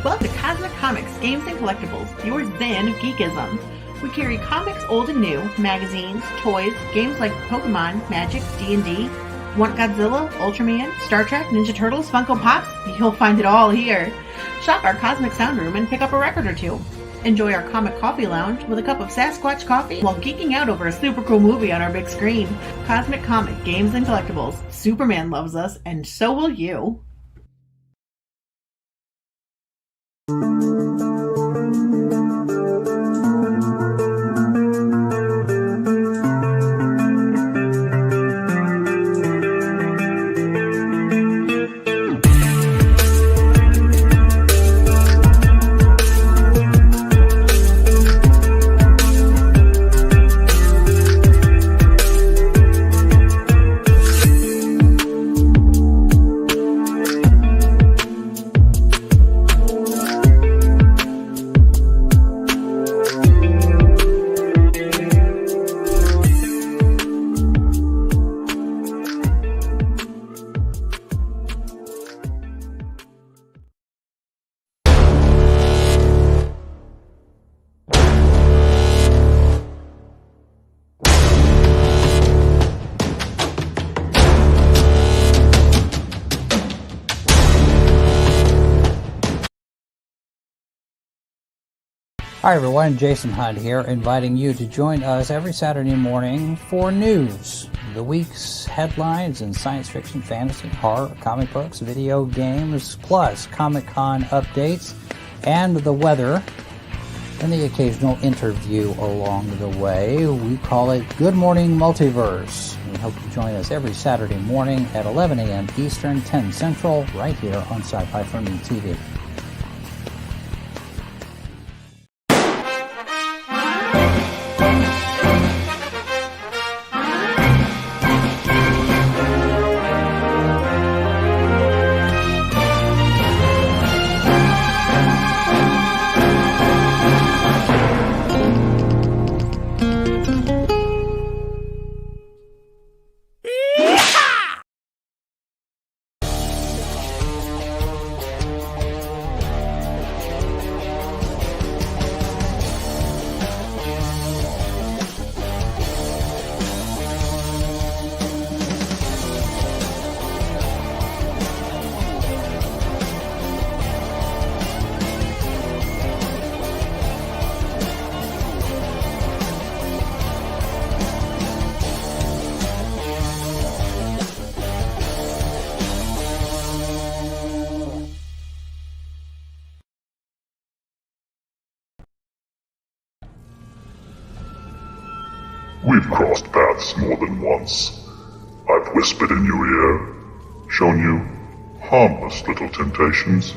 Welcome to Cosmic Comics, Games and Collectibles, your zen of geekism. We carry comics old and new, magazines, toys, games like Pokemon, Magic, D&D. Want Godzilla, Ultraman, Star Trek, Ninja Turtles, Funko Pops? You'll find it all here. Shop our Cosmic Sound Room and pick up a record or two. Enjoy our Comic Coffee Lounge with a cup of Sasquatch coffee while geeking out over a super cool movie on our big screen. Cosmic Comic, Games and Collectibles. Superman loves us, and so will you. Hi everyone, Jason Hunt here, inviting you to join us every Saturday morning for news. The week's headlines in science fiction, fantasy, horror, comic books, video games, plus Comic-Con updates and the weather, and the occasional interview along the way. We call it Good Morning Multiverse. We hope you join us every Saturday morning at 11 a.m. Eastern, 10 Central, right here on Sci-Fi for Me TV. We've crossed paths more than once. I've whispered in your ear, shown you harmless little temptations.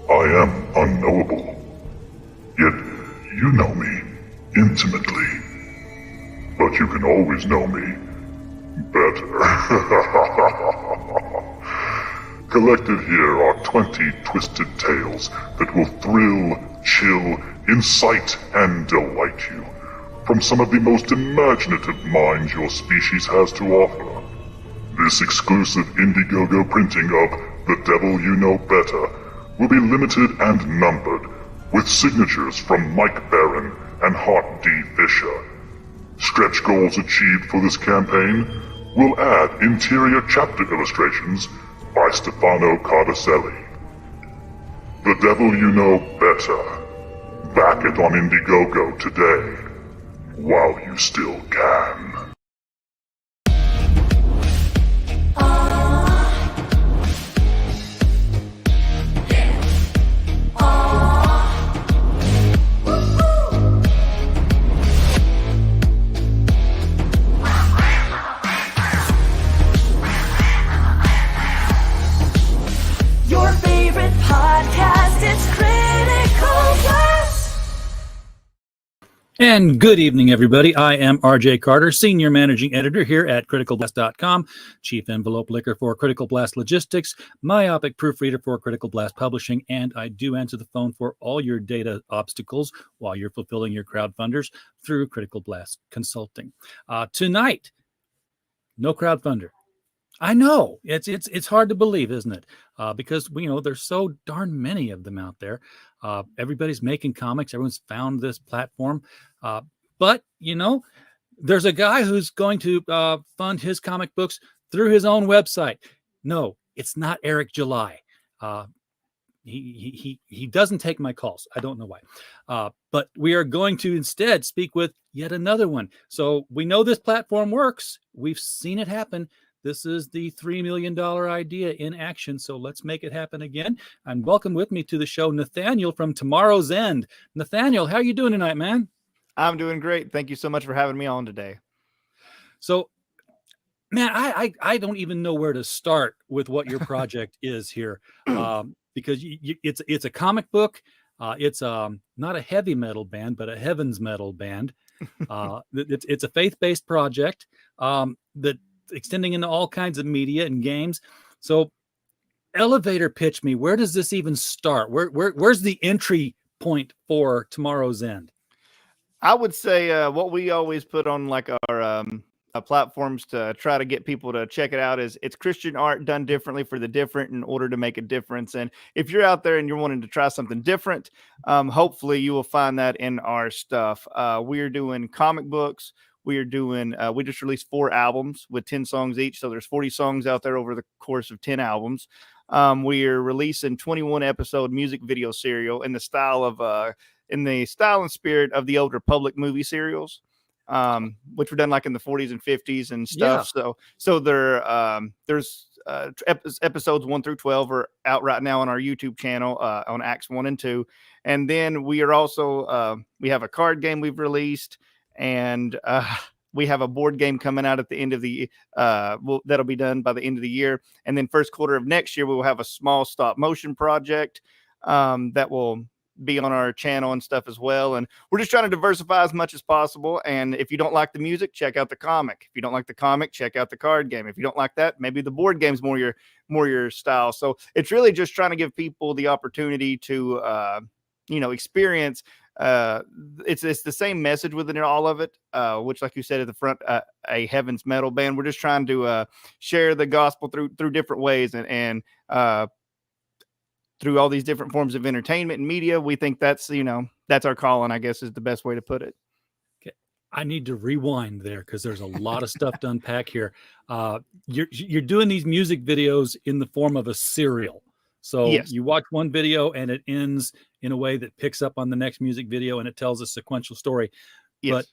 I am unknowable, yet you know me intimately. But you can always know me better. Collected here are 20 twisted tales that will thrill, chill, incite, and delight you from some of the most imaginative minds your species has to offer. This exclusive Indiegogo printing of The Devil You Know Better will be limited and numbered, with signatures from Mike Barron and Hart D. Fisher. Stretch goals achieved for this campaign will add interior chapter illustrations by Stefano Cardacelli. The Devil You Know Better. Back it on Indiegogo today, while you still can. Your favorite podcast, it's Critical Blast. And good evening, everybody. I am RJ Carter, Senior Managing Editor here at CriticalBlast.com, Chief Envelope Licker for Critical Blast Logistics, Myopic Proofreader for Critical Blast Publishing, and I do answer the phone for all your data obstacles while you're fulfilling your crowdfunders through Critical Blast Consulting. Tonight, no crowdfunder. I know it's hard to believe, isn't it? Because there's so darn many of them out there. Everybody's making comics. Everyone's found this platform, but there's a guy who's going to fund his comic books through his own website. No, it's not Eric July. Uh, he doesn't take my calls. I don't know why. But we are going to instead speak with yet another one. So we know this platform works. We've seen it happen. This is the $3 million idea in action. So let's make it happen again. And welcome with me to the show, Nathaniel from Tomorrow's End. Nathaniel, how are you doing tonight, man? I'm doing great. Thank you so much for having me on today. So, man, I don't even know where to start with what your project is here, because it's a comic book. It's not a heavy metal band, but a heavens metal band. It's a faith-based project that extending into all kinds of media and games. So, elevator pitch me. Where does this even start? Where's the entry point for Tomorrow's End? I would say what we always put on like our platforms to try to get people to check it out is it's Christian art done differently for the different in order to make a difference. And if you're out there and you're wanting to try something different, hopefully you will find that in our stuff. We're doing comic books. We just released 4 albums with 10 songs each. So there's 40 songs out there over the course of 10 albums. We are releasing 21 episode music video serial in the style and spirit of the old Republic movie serials, which were done like in the 40s and 50s and stuff. Yeah. So there's episodes 1 through 12 are out right now on our YouTube channel on Acts 1 and 2. And then we are also, we have a card game we've released, and we have a board game coming out at the end of the that'll be done by the end of the year. And then first quarter of next year, we will have a small stop motion project that will be on our channel and stuff as well. And we're just trying to diversify as much as possible. And if you don't like the music, check out the comic. If you don't like the comic, check out the card game. If you don't like that, maybe the board game's more your style. So it's really just trying to give people the opportunity to experience. It's the same message within all of it, which, like you said at the front, a heavens metal band. We're just trying to share the gospel through different ways and through all these different forms of entertainment and media. We think that's our calling, I guess, is the best way to put it. Okay. I need to rewind there because there's a lot of stuff to unpack here. You're doing these music videos in the form of a serial. So yes. You watch one video and it ends in a way that picks up on the next music video and it tells a sequential story. Yes.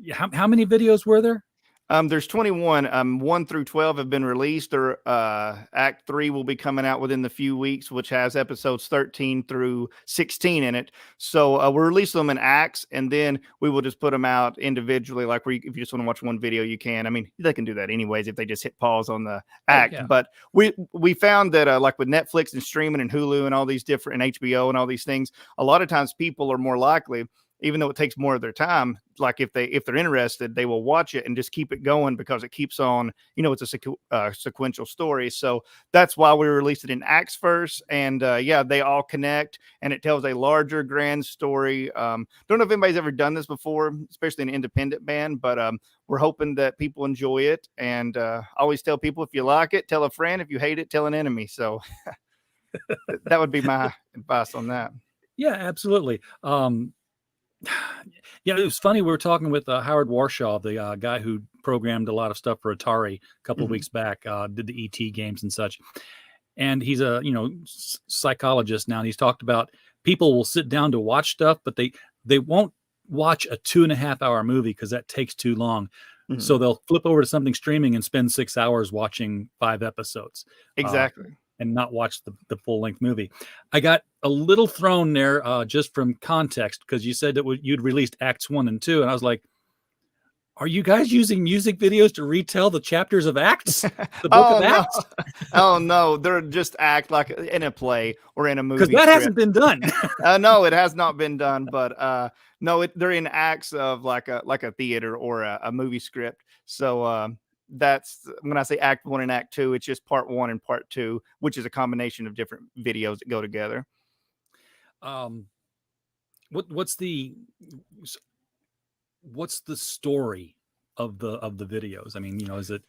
But how many videos were there? There's 21. 1 through 12 have been released. Act 3 will be coming out within the few weeks, which has episodes 13 through 16 in it. So we'll release them in acts, and then we will just put them out individually. Like if you just want to watch one video, you can. I mean, they can do that anyways if they just hit pause on the act. Yeah. But we found that like with Netflix and streaming and Hulu and all these different, and HBO and all these things, a lot of times people are more likely, even though it takes more of their time, like if they're interested, they will watch it and just keep it going because it keeps on, it's a sequential story. So that's why we released it in acts first. And they all connect and it tells a larger grand story. Don't know if anybody's ever done this before, especially an independent band, but we're hoping that people enjoy it. And I always tell people, if you like it, tell a friend. If you hate it, tell an enemy. So that would be my advice on that. Yeah, absolutely. Yeah, it was funny. We were talking with Howard Warshaw, the guy who programmed a lot of stuff for Atari a couple of weeks back, did the ET games and such. And he's a psychologist now, and he's talked about people will sit down to watch stuff, but they won't watch a 2.5-hour movie because that takes too long. Mm-hmm. So they'll flip over to something streaming and spend 6 hours watching 5 episodes. Exactly. And not watch the full-length movie. I got a little thrown there just from context because you said that you'd released Acts 1 and 2, and I was like, are you guys using music videos to retell the chapters of Acts? The book of Acts? Oh, no. They're just act like in a play or in a movie. Because that hasn't been done. No, it has not been done. But no, they're in acts of like a theater or a movie script. So that's when I say act 1 and act 2, it's just part 1 and part 2, which is a combination of different videos that go together. What's the story of the videos? I mean, is it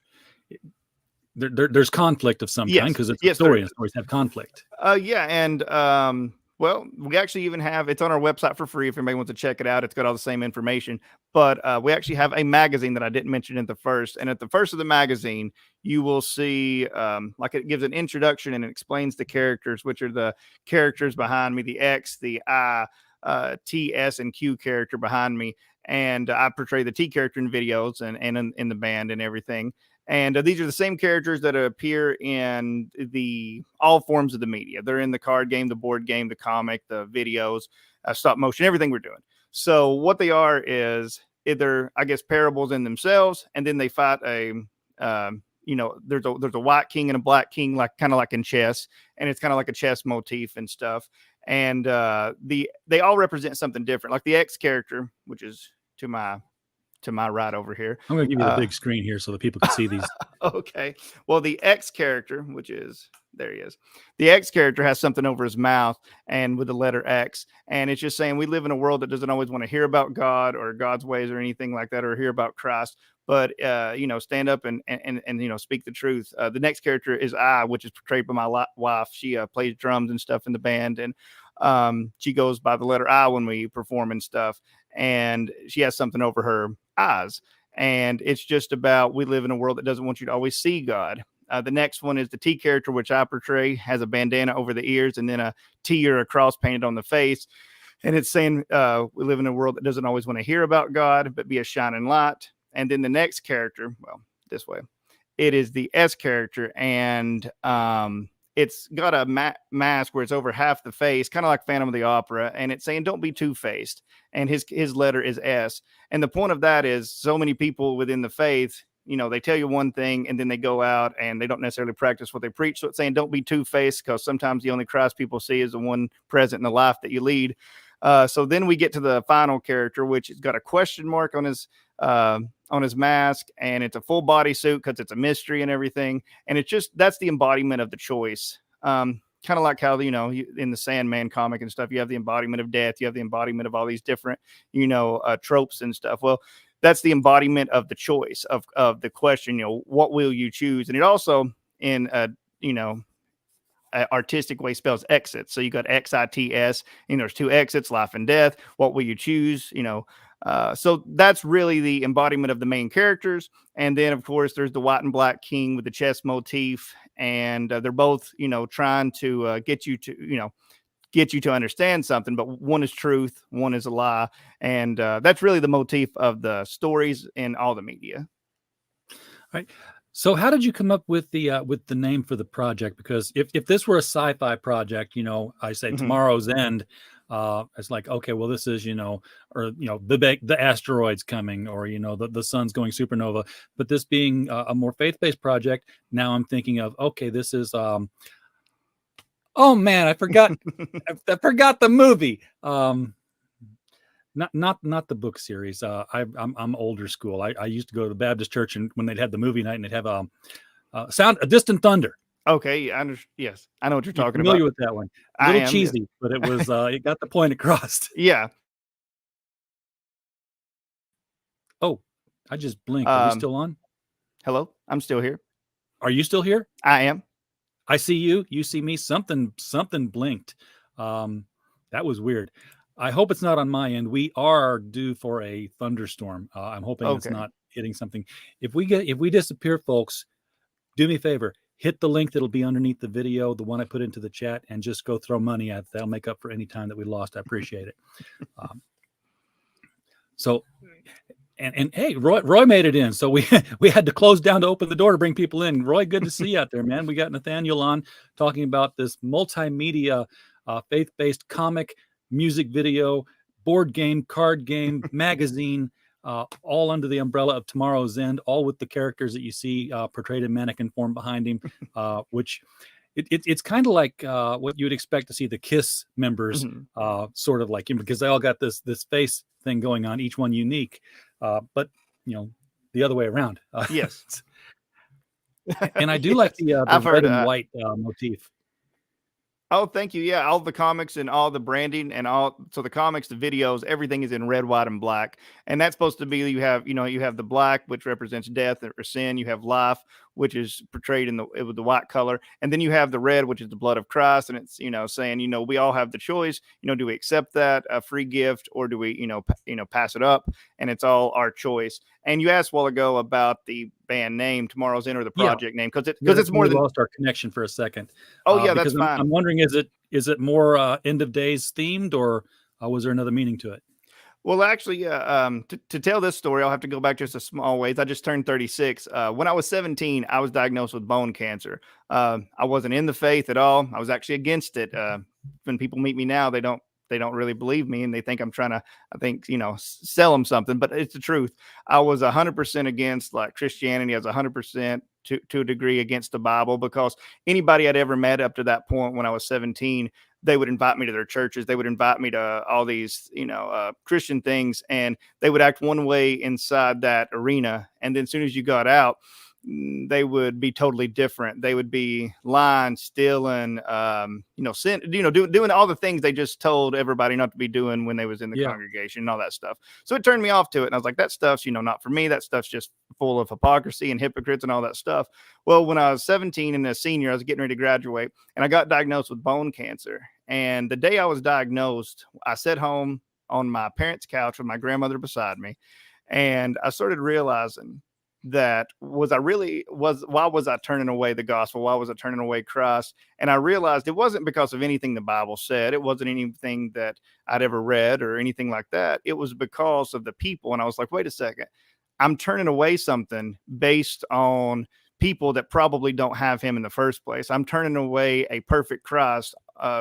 there's conflict of some kind because it's a story, and stories have conflict. Yeah, and well, we actually even have it's on our website for free if anybody wants to check it out. It's got all the same information, but we actually have a magazine that I didn't mention at the first. And at the first of the magazine, you will see like it gives an introduction and it explains the characters, which are the characters behind me, the X, the I, T, S, and Q character behind me. And I portray the T character in videos and in the band and everything. And these are the same characters that appear in all forms of the media. They're in the card game, the board game, the comic, the videos, stop motion, everything we're doing. So what they are is either, I guess, parables in themselves, and then they fight there's a white king and a black king, like kind of like in chess, and it's kind of like a chess motif and stuff. And they all represent something different. Like the X character, which is to my right over here. I'm going to give you the big screen here so that people can see these. Okay. Well, the X character, which is, there he is. The X character has something over his mouth and with the letter X. And it's just saying we live in a world that doesn't always want to hear about God or God's ways or anything like that, or hear about Christ. But, stand up and speak the truth. The next character is I, which is portrayed by my wife. She plays drums and stuff in the band. And she goes by the letter I when we perform and stuff. And she has something over her eyes. And it's just about we live in a world that doesn't want you to always see God. The next one is the T character, which I portray, has a bandana over the ears and then a T or a cross painted on the face. And it's saying we live in a world that doesn't always want to hear about God, but be a shining light. And then the next character, well, this way, it is the S character. And it's got a mask where it's over half the face, kind of like Phantom of the Opera. And it's saying, don't be two-faced. And his letter is S. And the point of that is so many people within the faith, they tell you one thing and then they go out and they don't necessarily practice what they preach. So it's saying, don't be two-faced, because sometimes the only Christ people see is the one present in the life that you lead. So then we get to the final character, which has got a question mark on his mask, and it's a full body suit because it's a mystery and everything. And it's just, that's the embodiment of the choice. Kind of like how, in the Sandman comic and stuff, you have the embodiment of death. You have the embodiment of all these different, tropes and stuff. Well, that's the embodiment of the choice of the question, what will you choose? And it also in artistic way spells exit. So you got XITS, there's two exits, life and death. What will you choose? So that's really the embodiment of the main characters. And then, of course, there's the white and black king with the chess motif. And they're both, trying to get you to understand something. But one is truth, one is a lie. And that's really the motif of the stories in all the media. All right. So how did you come up with the name for the project? Because if this were a sci-fi project, I say Tomorrow's End, it's like, okay, well, this is, the asteroids coming, or, the sun's going supernova. But this being a more faith-based project, now I'm thinking of, okay, this is, oh man, I forgot, I forgot the movie. Not the book series. I'm older school. I used to go to the Baptist church, and when they'd have the movie night, and they'd have a Distant Thunder. Okay, yes, I know what you're talking about. Familiar with that one? A little cheesy, yes. But it was it got the point across. Yeah. Oh, I just blinked. Are we still on? Hello, I'm still here. Are you still here? I am. I see you. You see me. Something blinked. That was weird. I hope it's not on my end. We are due for a thunderstorm. I'm hoping it's not hitting something. If we disappear, folks, do me a favor. Hit the link that'll be underneath the video, the one I put into the chat, and just go throw money at it. That'll make up for any time that we lost. I appreciate it. And hey, Roy made it in. So we had to close down to open the door to bring people in. Roy, good to see you out there, man. We got Nathaniel on talking about this multimedia, faith-based comic, music video, board game, card game, magazine, all under the umbrella of Tomorrow's End, all with the characters that you see portrayed in mannequin form behind him, which it's kind of like what you would expect to see the KISS members, sort of like him, because they all got this face thing going on, each one unique, but the other way around. Yes. And I do like the red and white motif. Oh, thank you. Yeah, all the comics and all the branding and so the comics, the videos, everything is in red, white, and black. And that's supposed to be, you have the black, which represents death or sin. You have life, which is portrayed with the white color. And then you have the red, which is the blood of Christ. And it's, saying, we all have the choice, do we accept that a free gift, or do we, pass it up? And it's all our choice. And you asked a while ago about the band name, Tomorrow's End, or the project name, because it's more than lost our connection for a second. Oh yeah, that's fine. I'm wondering, is it more end of days themed, or was there another meaning to it? Well, actually, to tell this story, I'll have to go back just a small ways. I just turned 36. When I was 17, I was diagnosed with bone cancer. I wasn't in the faith at all. I was actually against it. When people meet me now, they don't really believe me, and they think I'm trying to, sell them something, but it's the truth. I was 100% against like Christianity. I was 100% to a degree against the Bible, because anybody I'd ever met up to that point when I was 17, they would invite me to their churches. They would invite me to all these, Christian things, and they would act one way inside that arena. And then as soon as you got out, they would be totally different. They would be lying, stealing, doing all the things they just told everybody not to be doing when they was in the congregation and all that stuff. So it turned me off to it. And I was like, that stuff's, not for me. That stuff's just full of hypocrisy and hypocrites and all that stuff. Well, when I was 17 and a senior, I was getting ready to graduate, and I got diagnosed with bone cancer. And the day I was diagnosed, I sat home on my parents' couch with my grandmother beside me. And I started realizing that why was I turning away the gospel? Why was I turning away Christ? And I realized it wasn't because of anything the Bible said. It wasn't anything that I'd ever read or anything like that. It was because of the people. And I was like, wait a second, I'm turning away something based on people that probably don't have him in the first place. I'm turning away a perfect Christ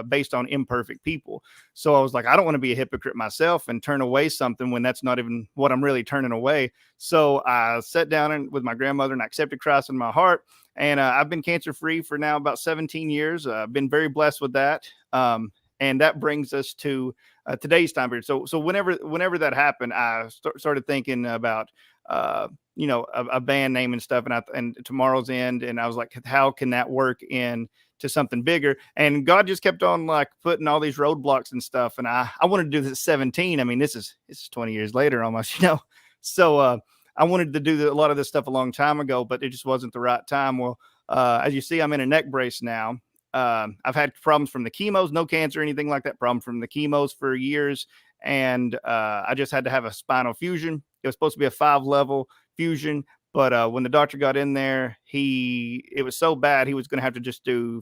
based on imperfect people. So I was like, I don't want to be a hypocrite myself and turn away something when that's not even what I'm really turning away. So I sat down with my grandmother and I accepted Christ in my heart. And I've been cancer free for now about 17 years. I've been very blessed with that. And that brings us to today's time period. So whenever that happened, I started thinking about a band name and stuff, and Tomorrow's End. And I was like, how can that work in to something bigger? And God just kept on like putting all these roadblocks and stuff. And I wanted to do this at 17. I mean, this is 20 years later almost, So I wanted to do a lot of this stuff a long time ago, but it just wasn't the right time. Well, as you see, I'm in a neck brace now. I've had problems from the chemos, no cancer or anything like that, problem from the chemos for years. And I just had to have a spinal fusion. It was supposed to be a 5-level fusion, but when the doctor got in there, it was so bad, he was going to have to just do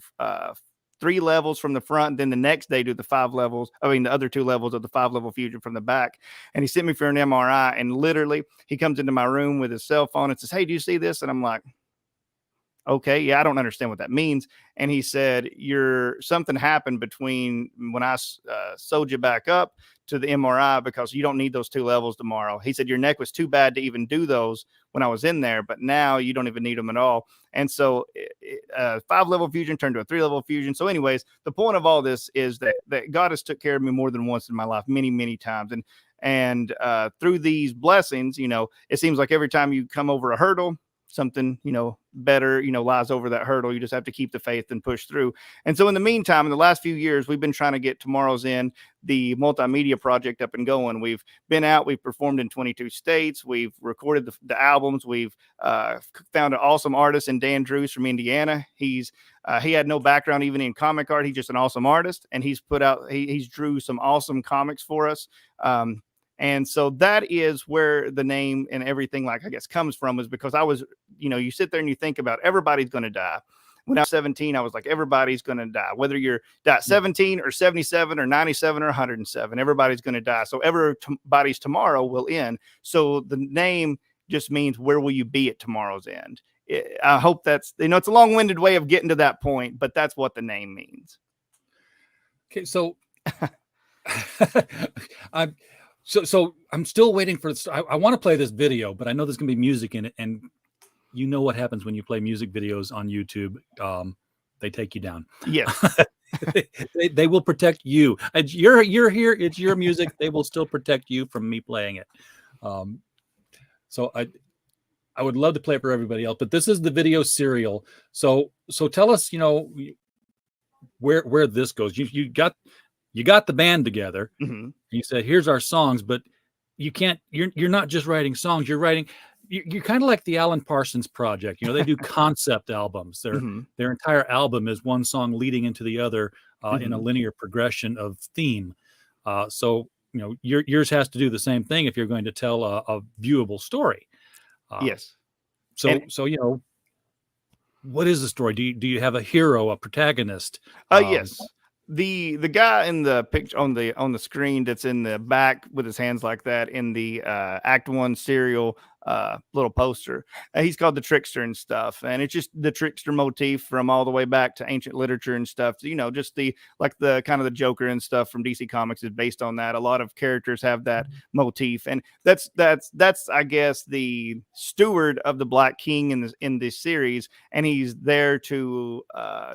3 levels from the front. Then the next day do the other 2 levels of the 5-level fusion from the back. And he sent me for an MRI, and literally he comes into my room with his cell phone and says, hey, do you see this? And I'm like, okay, yeah, I don't understand what that means. And he said, something happened between when I sewed you back up to the MRI, because you don't need those 2 levels tomorrow. He said, your neck was too bad to even do those when I was in there, but now you don't even need them at all. And so 5-level fusion turned to a 3-level fusion. So anyways, the point of all this is that God has took care of me more than once in my life, many, many times. And through these blessings, it seems like every time you come over a hurdle, something, better, lies over that hurdle. You just have to keep the faith and push through. And so in the meantime, in the last few years, we've been trying to get Tomorrow's End, the multimedia project, up and going. We've been out, we've performed in 22 states. We've recorded the albums. We've found an awesome artist in Dan Drews from Indiana. He had no background even in comic art. He's just an awesome artist. And he's he's drew some awesome comics for us. And so that is where the name and everything, like, I guess, comes from, is because I was, you sit there and you think about everybody's going to die. When I was 17, I was like, everybody's going to die, whether you're 17 or 77 or 97 or 107, everybody's going to die. So everybody's tomorrow will end. So the name just means, where will you be at tomorrow's end? I hope that's, it's a long-winded way of getting to that point, but that's what the name means. Okay. So So I'm still waiting for this. I want to play this video, but I know there's going to be music in it. And you know what happens when you play music videos on YouTube. They take you down. Yes. they will protect you. You're here. It's your music. They will still protect you from me playing it. So I would love to play it for everybody else, but this is the video serial. So tell us, where this goes. You got the band together. Mm-hmm. You said, here's our songs, but you're not just writing songs. You're writing, you're kind of like the Alan Parsons Project. You know, they do concept albums. Their entire album is one song leading into the other in a linear progression of theme. So, you know, yours has to do the same thing if you're going to tell a viewable story. Yes. So, you know, what is the story? Do you have a hero, a protagonist? Yes. The guy in the picture on the screen that's in the back with his hands like that in the Act 1 serial little poster, he's called the Trickster and stuff, and it's just the trickster motif from all the way back to ancient literature and stuff. You know, just the kind of the Joker and stuff from DC Comics is based on that. A lot of characters have that motif, and that's I guess the steward of the Black King in this series, and he's there to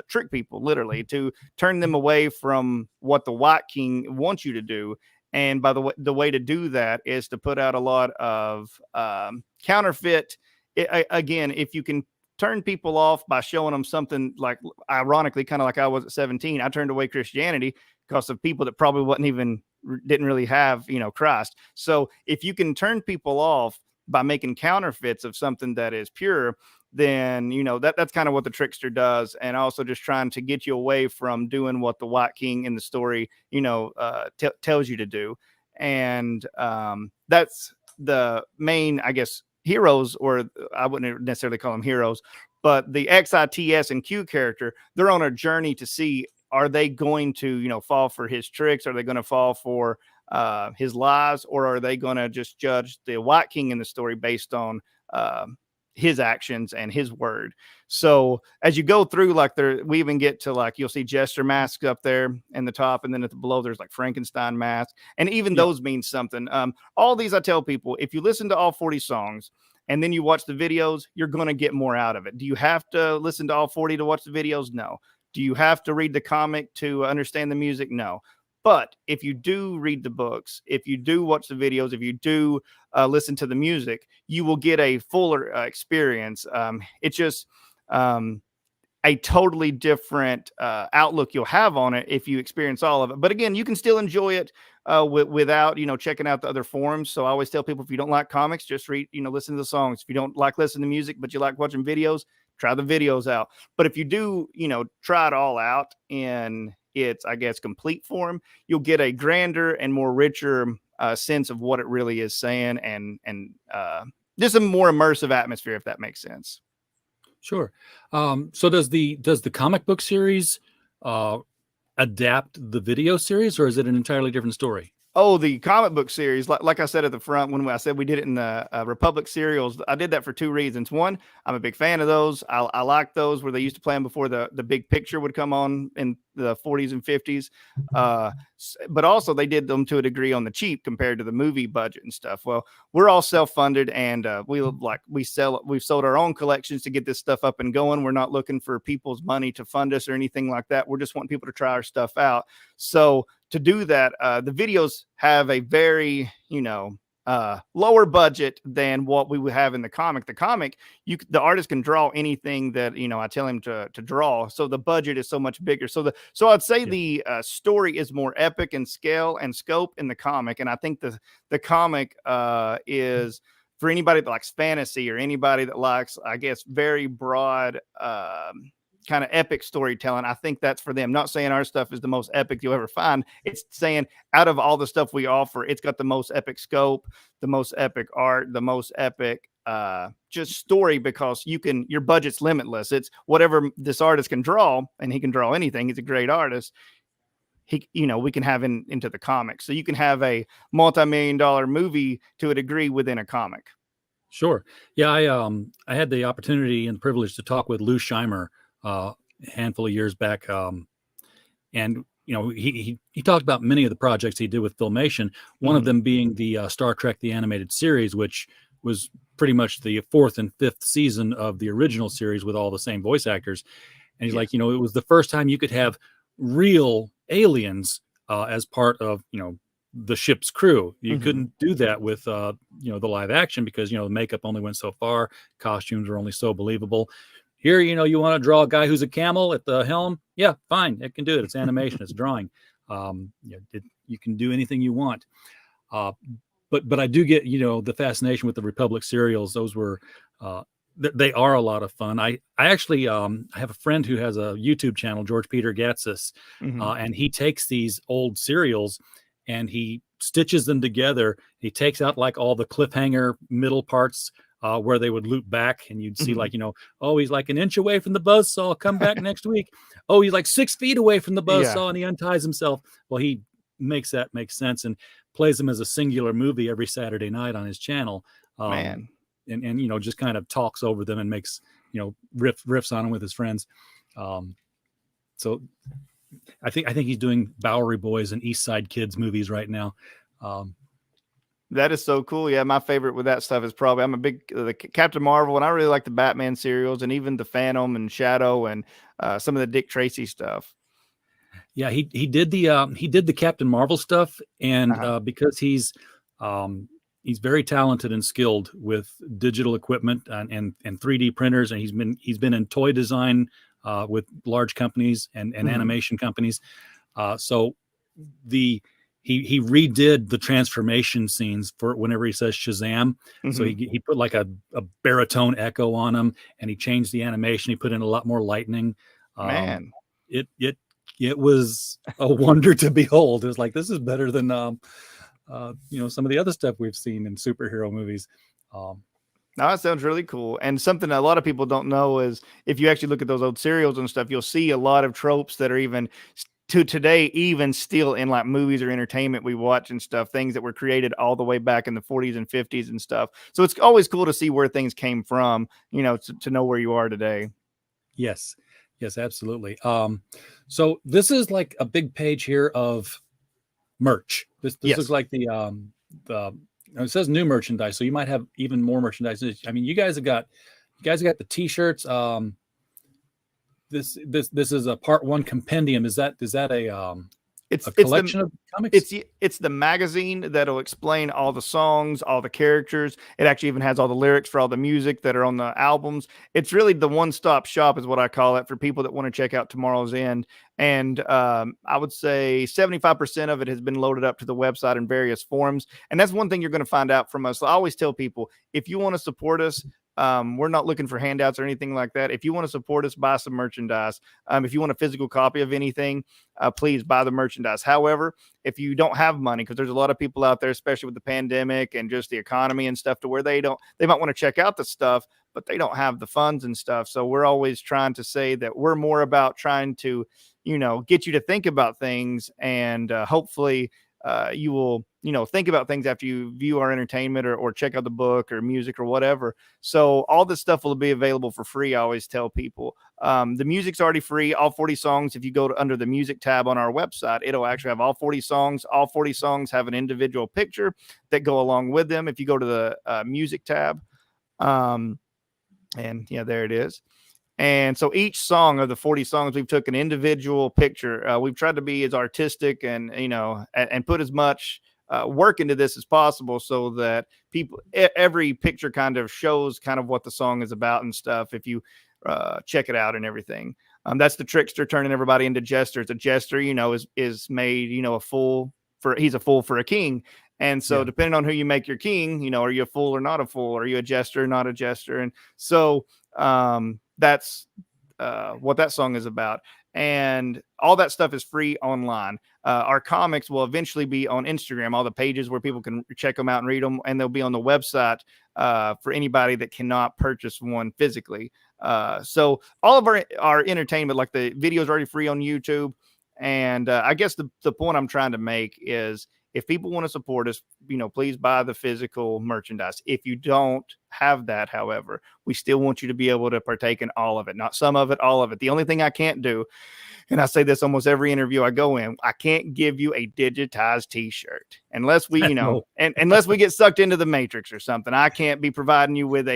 trick people, literally to turn them away from what the White King wants you to do. And by the way to do that is to put out a lot of counterfeit. Again, if you can turn people off by showing them something like, ironically, kind of like I was at 17, I turned away Christianity because of people that probably didn't really have, you know, Christ. So if you can turn people off by making counterfeits of something that is pure, then, you know, that's kind of what the trickster does. And also just trying to get you away from doing what the White King in the story, you know, tells you to do. And that's the main, I guess, heroes, or I wouldn't necessarily call them heroes, but the XITS and Q character, they're on a journey to see, are they going to, you know, fall for his tricks? Are they going to fall for his lies? Or are they going to just judge the White King in the story based on his actions and his word? So as you go through, like, we even get to, like, you'll see Jester masks up there in the top, and then at the below there's like Frankenstein mask, and even those mean something. All these, I tell people, if you listen to all 40 songs and then you watch the videos, you're going to get more out of it. Do you have to listen to all 40 to watch the videos? No. Do you have to read the comic to understand the music? No. But if you do read the books, if you do watch the videos, if you do listen to the music, you will get a fuller experience. It's just a totally different outlook you'll have on it if you experience all of it. But again, you can still enjoy it without, you know, checking out the other forums. So I always tell people, if you don't like comics, just read, you know, listen to the songs. If you don't like listening to music, but you like watching videos, try the videos out. But if you do, you know, try it all out in its, I guess, complete form, you'll get a grander and more richer sense of what it really is saying, and just a more immersive atmosphere, if that makes sense. Sure. So does the comic book series adapt the video series, or is it an entirely different story? Oh, the comic book series, like I said at the front, when I said we did it in the Republic serials, I did that for two reasons. One, I'm a big fan of those. I like those where they used to play them before the big picture would come on in the 40s and 50s. But also they did them to a degree on the cheap compared to the movie budget and stuff. Well, we're all self-funded, and we've sold our own collections to get this stuff up and going. We're not looking for people's money to fund us or anything like that. We're just wanting people to try our stuff out. So to do that, the videos have a very, you know, lower budget than what we would have in the comic. The comic, the artist can draw anything that, you know, I tell him to draw. So the budget is so much bigger. So I'd say the story is more epic in scale and scope in the comic. And I think the comic is for anybody that likes fantasy, or anybody that likes, I guess, very broad kind of epic storytelling. I think that's for them. Not saying our stuff is the most epic you'll ever find. It's saying out of all the stuff we offer, it's got the most epic scope, the most epic art, the most epic just story, because your budget's limitless. It's whatever this artist can draw, and he can draw anything. He's a great artist. We can have into the comics. So you can have a multi-million-dollar movie to a degree within a comic. Sure. Yeah, I had the opportunity and privilege to talk with Lou Scheimer a handful of years back, and you know, he talked about many of the projects he did with Filmation. One of them being the Star Trek the Animated Series, which was pretty much the 4th and 5th season of the original series with all the same voice actors. And he's like, you know, it was the first time you could have real aliens as part of, you know, the ship's crew. You couldn't do that with you know, the live action, because, you know, the makeup only went so far, costumes were only so believable. Here, you know, you want to draw a guy who's a camel at the helm? Yeah, fine. It can do it. It's animation. It's drawing. You can do anything you want. but I do get, the fascination with the Republic cereals. Those were, they are a lot of fun. I actually, I have a friend who has a YouTube channel, George Peter Gatsis, and he takes these old cereals and he stitches them together. He takes out like all the cliffhanger middle parts, where they would loop back, and you'd see like, oh, he's like an inch away from the buzzsaw. Come back next week. Oh, he's like 6 feet away from the buzzsaw, and he unties himself. Well, he makes that make sense and plays them as a singular movie every Saturday night on his channel. And just kind of talks over them and makes, riffs on them with his friends. So I think he's doing Bowery Boys and East Side Kids movies right now. That is so cool. Yeah, my favorite with that stuff is probably, I'm a big the Captain Marvel, and I really like the Batman serials and even the Phantom and Shadow and some of the Dick Tracy stuff. Yeah, he did the Captain Marvel stuff, and because he's very talented and skilled with digital equipment and 3D printers, and he's been in toy design with large companies and animation companies. So he redid the transformation scenes for whenever he says Shazam. So he put like a baritone echo on him, and he changed the animation. He put in a lot more lightning. Man, it was a wonder to behold. It was like, this is better than some of the other stuff we've seen in superhero movies. No, that sounds really cool. And something a lot of people don't know is if you actually look at those old serials and stuff, you'll see a lot of tropes that are even to today, even still in like movies or entertainment we watch and stuff, things that were created all the way back in the 40s and 50s and stuff. So it's always cool to see where things came from, to know where you are today. Yes, absolutely. So this is like a big page here of merch. This looks like the it says new merchandise, so you might have even more merchandise. I mean, you guys have got the t-shirts. This is a part 1 compendium. Is that a collection of comics? It's the magazine that'll explain all the songs, all the characters. It actually even has all the lyrics for all the music that are on the albums. It's really the one-stop shop is what I call it for people that want to check out Tomorrow's End. And I would say 75% of it has been loaded up to the website in various forms. And that's one thing you're going to find out from us. I always tell people, if you want to support us, we're not looking for handouts or anything like that. If you want to support us, buy some merchandise. If you want a physical copy of anything, please buy the merchandise. However, if you don't have money, because there's a lot of people out there, especially with the pandemic and just the economy and stuff, to where they might want to check out the stuff, but they don't have the funds and stuff. So we're always trying to say that we're more about trying to, get you to think about things, and hopefully you will, think about things after you view our entertainment or check out the book or music or whatever. So all this stuff will be available for free. I always tell people the music's already free. All 40 songs, if you go under the music tab on our website, it'll actually have all 40 songs. All 40 songs have an individual picture that go along with them. If you go to the music tab, and yeah, there it is. And so each song of the 40 songs, we've took an individual picture. We've tried to be as artistic and, and put as much work into this as possible, so that every picture kind of shows kind of what the song is about and stuff. If you check it out and everything, that's the trickster turning everybody into jesters. A jester, is made, he's a fool for a king. And so depending on who you make your king, are you a fool or not a fool? Are you a jester or not a jester? And so that's what that song is about. And all that stuff is free online. Our comics will eventually be on Instagram, all the pages where people can check them out and read them. And they'll be on the website for anybody that cannot purchase one physically. So all of our entertainment, like the video is already free on YouTube. And I guess the point I'm trying to make is, if people want to support us, please buy the physical merchandise. If you don't have that, however, we still want you to be able to partake in all of it, not some of it, all of it. The only thing I can't do, and I say this almost every interview I go in, I can't give you a digitized t-shirt unless we, unless we get sucked into the matrix or something. I can't be providing you with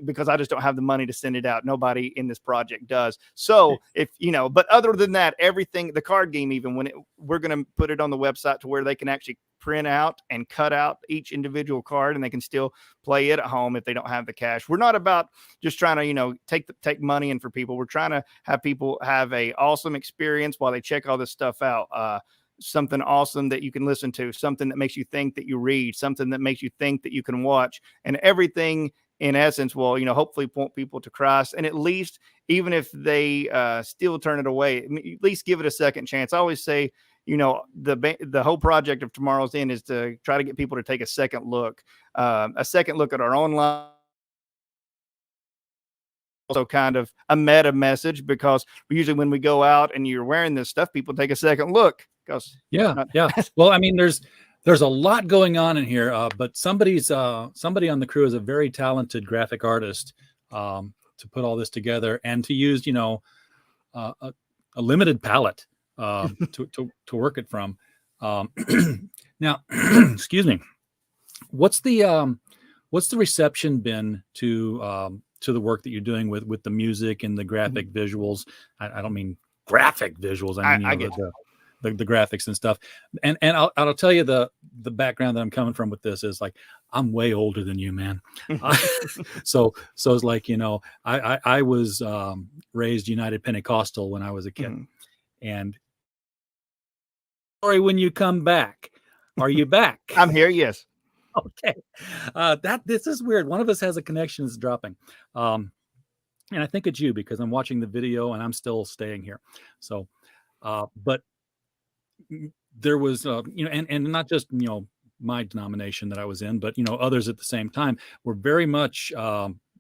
because I just don't have the money to send it out. Nobody in this project does. So if, but other than that, everything, the card game, even we're going to put it on the website to where they can actually print out and cut out each individual card, and they can still play it at home if they don't have the cash. We're not about just trying to, take money in for people. We're trying to have people have a awesome experience while they check all this stuff out. something awesome that you can listen to, something that makes you think that you read, something that makes you think that you can watch, and everything in essence will, hopefully point people to Christ. And at least, even if they still turn it away, at least give it a second chance. I always say, the whole project of Tomorrow's End is to try to get people to take a second look at our own life. Also kind of a meta message, because usually when we go out and you're wearing this stuff, people take a second look. Yeah. Well, I mean, there's a lot going on in here, but somebody on the crew is a very talented graphic artist to put all this together and to use, a limited palette to work it from. Now, excuse me. What's the reception been to the work that you're doing with the music and the graphic visuals? I don't mean graphic visuals. I mean, the graphics and stuff. And I'll tell you the background that I'm coming from with this is like, I'm way older than you, man. So it's like, I was raised United Pentecostal when I was a kid. And sorry, when you come back, are you back? I'm here. Yes. Okay. This is weird. One of us has a connection that's dropping. And I think it's you, because I'm watching the video and I'm still staying here. So, but there was, and not just, my denomination that I was in, but, others at the same time were very much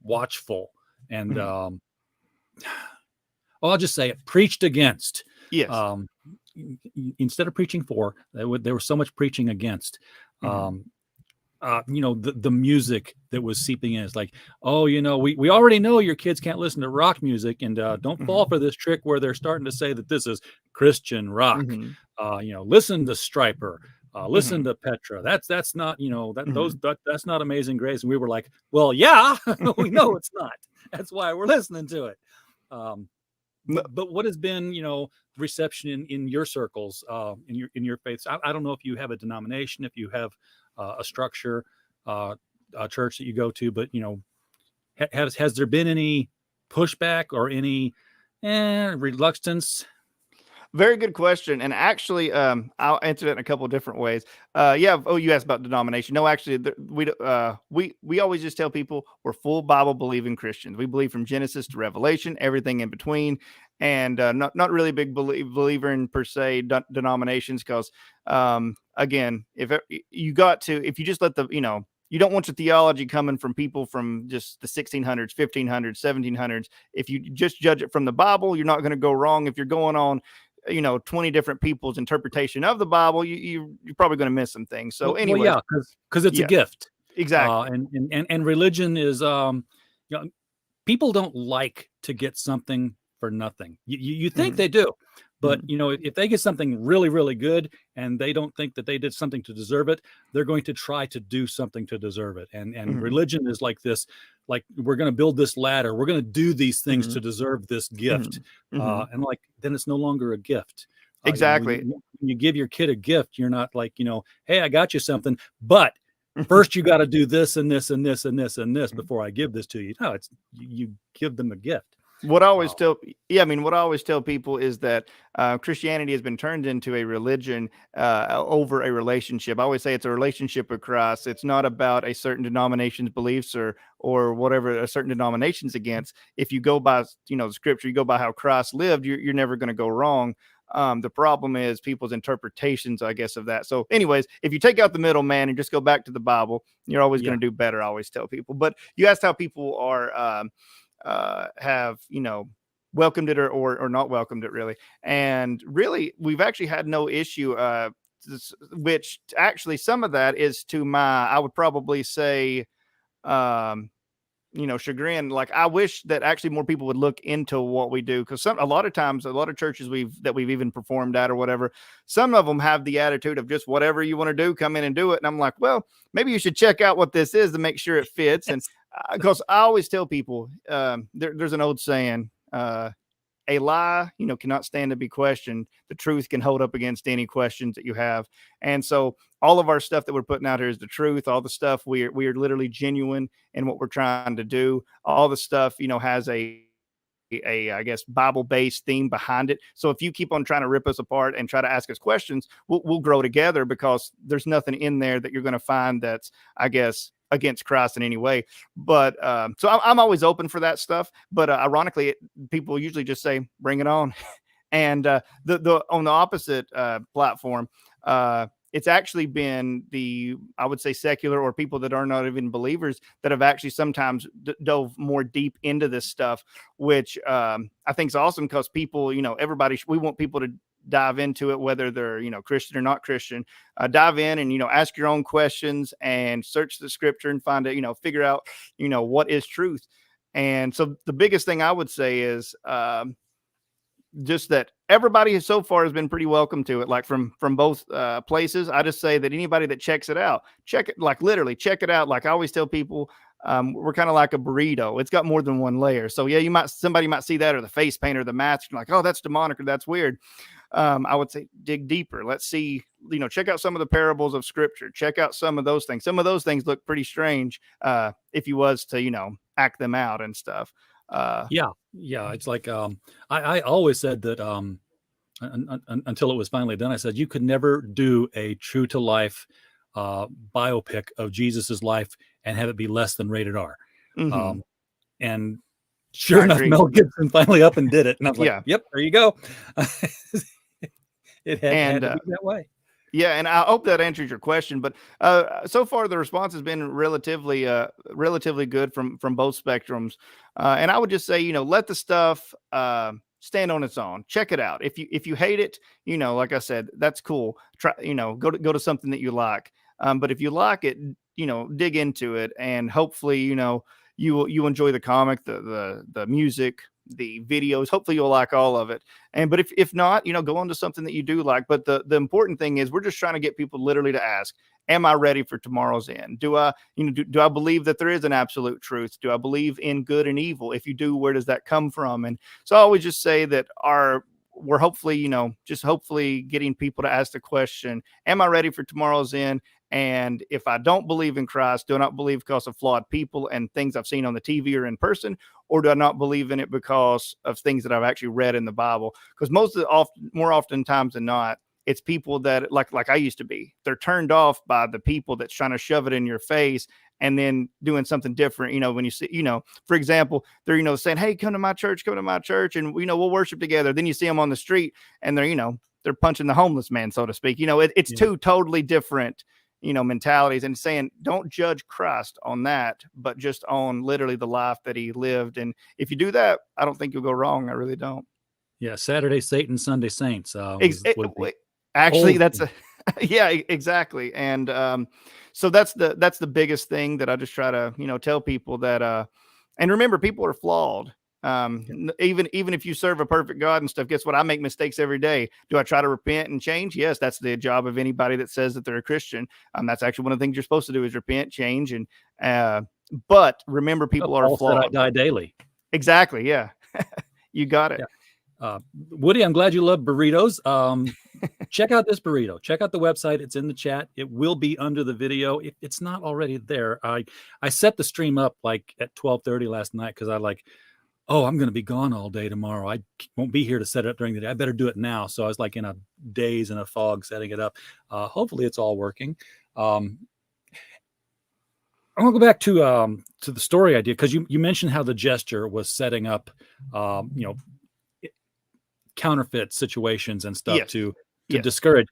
watchful and, I'll just say it, preached against. Yes. Instead of preaching for, there was so much preaching against. The music that was seeping in. It's like, we already know your kids can't listen to rock music, and don't fall for this trick where they're starting to say that this is Christian rock. Listen to Stryper, listen to Petra. That's not, that's not Amazing Grace. And we were like, well, yeah, we know it's not. That's why we're listening to it. But what has been, reception in your circles, in your faiths? I don't know if you have a denomination, if you have a structure, a church that you go to, but has there been any pushback or any reluctance? Very good question. And actually, I'll answer that in a couple of different ways. You asked about denomination. No, actually, we always just tell people we're full Bible believing Christians. We believe from Genesis to Revelation, everything in between, and not really a big believer in per se denominations, because again, if you just let you don't want your theology coming from people from just the 1600s, 1500s, 1700s. If you just judge it from the Bible, you're not going to go wrong. If you're going on 20 different people's interpretation of the Bible, you're probably going to miss some things. So anyway, because it's a gift. Exactly. And religion is, people don't like to get something for nothing. You think they do, but if they get something really, really good and they don't think that they did something to deserve it, they're going to try to do something to deserve it. And religion is like this, like, we're going to build this ladder. We're going to do these things to deserve this gift. And like, then it's no longer a gift. Exactly. When you give your kid a gift, you're not like, hey, I got you something, but first you got to do this and this and this and this and this before I give this to you. No, it's you give them a gift. What I always tell people is that Christianity has been turned into a religion over a relationship. I always say it's a relationship with Christ. It's not about a certain denomination's beliefs or whatever a certain denomination's against. If you go by the scripture, you go by how Christ lived, you're never going to go wrong. The problem is people's interpretations, I guess, of that. So anyways, if you take out the middleman and just go back to the Bible, you're always going to do better. I always tell people. But you asked how people are have welcomed it or not welcomed it, really. And really, we've actually had no issue, which actually some of that is to I would probably say chagrin. Like, I wish that actually more people would look into what we do, because a lot of times, a lot of churches that we've even performed at or whatever, some of them have the attitude of just whatever you want to do, come in and do it. And I'm like, well, maybe you should check out what this is to make sure it fits. And because I always tell people, there's an old saying, a lie, cannot stand to be questioned. The truth can hold up against any questions that you have. And so all of our stuff that we're putting out here is the truth. All the stuff we are literally genuine in what we're trying to do. All the stuff, has a I guess Bible-based theme behind it. So if you keep on trying to rip us apart and try to ask us questions, we'll grow together, because there's nothing in there that you're going to find that's, I guess, against Christ in any way. But so I'm always open for that stuff. But ironically, people usually just say, "Bring it on." And the on the opposite platform, it's actually been I would say, secular, or people that are not even believers, that have actually sometimes dove more deep into this stuff, which I think is awesome, because people, we want people to dive into it, whether they're, Christian or not Christian. Dive in and, ask your own questions and search the scripture and find it, figure out, what is truth. And so the biggest thing I would say is just that everybody so far has been pretty welcome to it, like from both places. I just say that anybody that checks it out, check it, like literally check it out. Like I always tell people, we're kind of like a burrito. It's got more than one layer. So yeah, somebody might see that, or the face paint, or the mask, like, oh, that's demonic, or that's weird. I would say dig deeper. Let's see, check out some of the parables of scripture. Check out some of those things. Some of those things look pretty strange if you was to, act them out and stuff. Yeah. It's like I always said that until it was finally done, I said you could never do a true to life biopic of Jesus's life and have it be less than rated R. Mm-hmm. And sure enough, Mel Gibson finally up and did it, and I was like, yeah. Yep, there you go. It had to be that way. Yeah, and I hope that answers your question. But so far, the response has been relatively good from both spectrums. And I would just say, let the stuff stand on its own. Check it out. If you hate it, like I said, that's cool. Try, go to something that you like. But if you like it, dig into it, and hopefully, you enjoy the comic, the music, the videos. Hopefully you'll like all of it. But if not, go on to something that you do like. But the important thing is, we're just trying to get people literally to ask, am I ready for tomorrow's end? Do I believe that there is an absolute truth? Do I believe in good and evil? If you do, where does that come from? And so I always just say that we're hopefully, just hopefully getting people to ask the question, am I ready for tomorrow's end? And if I don't believe in Christ, do I not believe because of flawed people and things I've seen on the TV or in person? Or do I not believe in it because of things that I've actually read in the Bible? Because more often times than not, it's people that like I used to be. They're turned off by the people that's trying to shove it in your face and then doing something different. When you see, for example, they're, saying, hey, come to my church, and, we'll worship together. Then you see them on the street and they're punching the homeless man, so to speak. It's two totally different mentalities, and saying, don't judge Christ on that, but just on literally the life that he lived. And if you do that, I don't think you'll go wrong. I really don't. Yeah. Saturday Satan, Sunday Saints. Actually, that's yeah, exactly. And so that's the biggest thing that I just try to, tell people that, and remember, people are flawed. Even if you serve a perfect God and stuff, guess what? I make mistakes every day. Do I try to repent and change? Yes, that's the job of anybody that says that they're a Christian. That's actually one of the things you're supposed to do, is repent, change. And but remember, people are flawed. I die daily. Exactly. Yeah. You got it. Yeah. Woody, I'm glad you love burritos. Check out this burrito. Check out the website. It's in the chat. It will be under the video. If it's not already there, I set the stream up like at 12:30 last night, because I'm going to be gone all day tomorrow. I won't be here to set it up during the day. I better do it now. So I was like in a daze and a fog setting it up. Hopefully it's all working. I'm going to go back to the story idea, because you mentioned how the jester was setting up, counterfeit situations and stuff to discourage,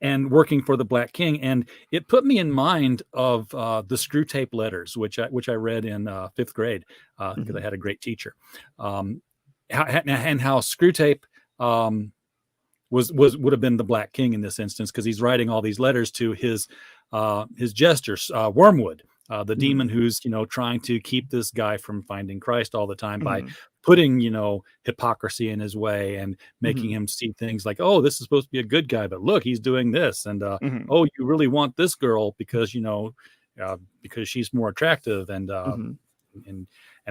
and working for the Black King. And it put me in mind of the Screw Tape Letters, which I read in 5th grade, because I had a great teacher. How Screw Tape would have been the Black King in this instance, because he's writing all these letters to his jester, Wormwood, the demon who's trying to keep this guy from finding Christ all the time by putting hypocrisy in his way and making him see things like, oh, this is supposed to be a good guy, but look, he's doing this, and oh, you really want this girl because because she's more attractive and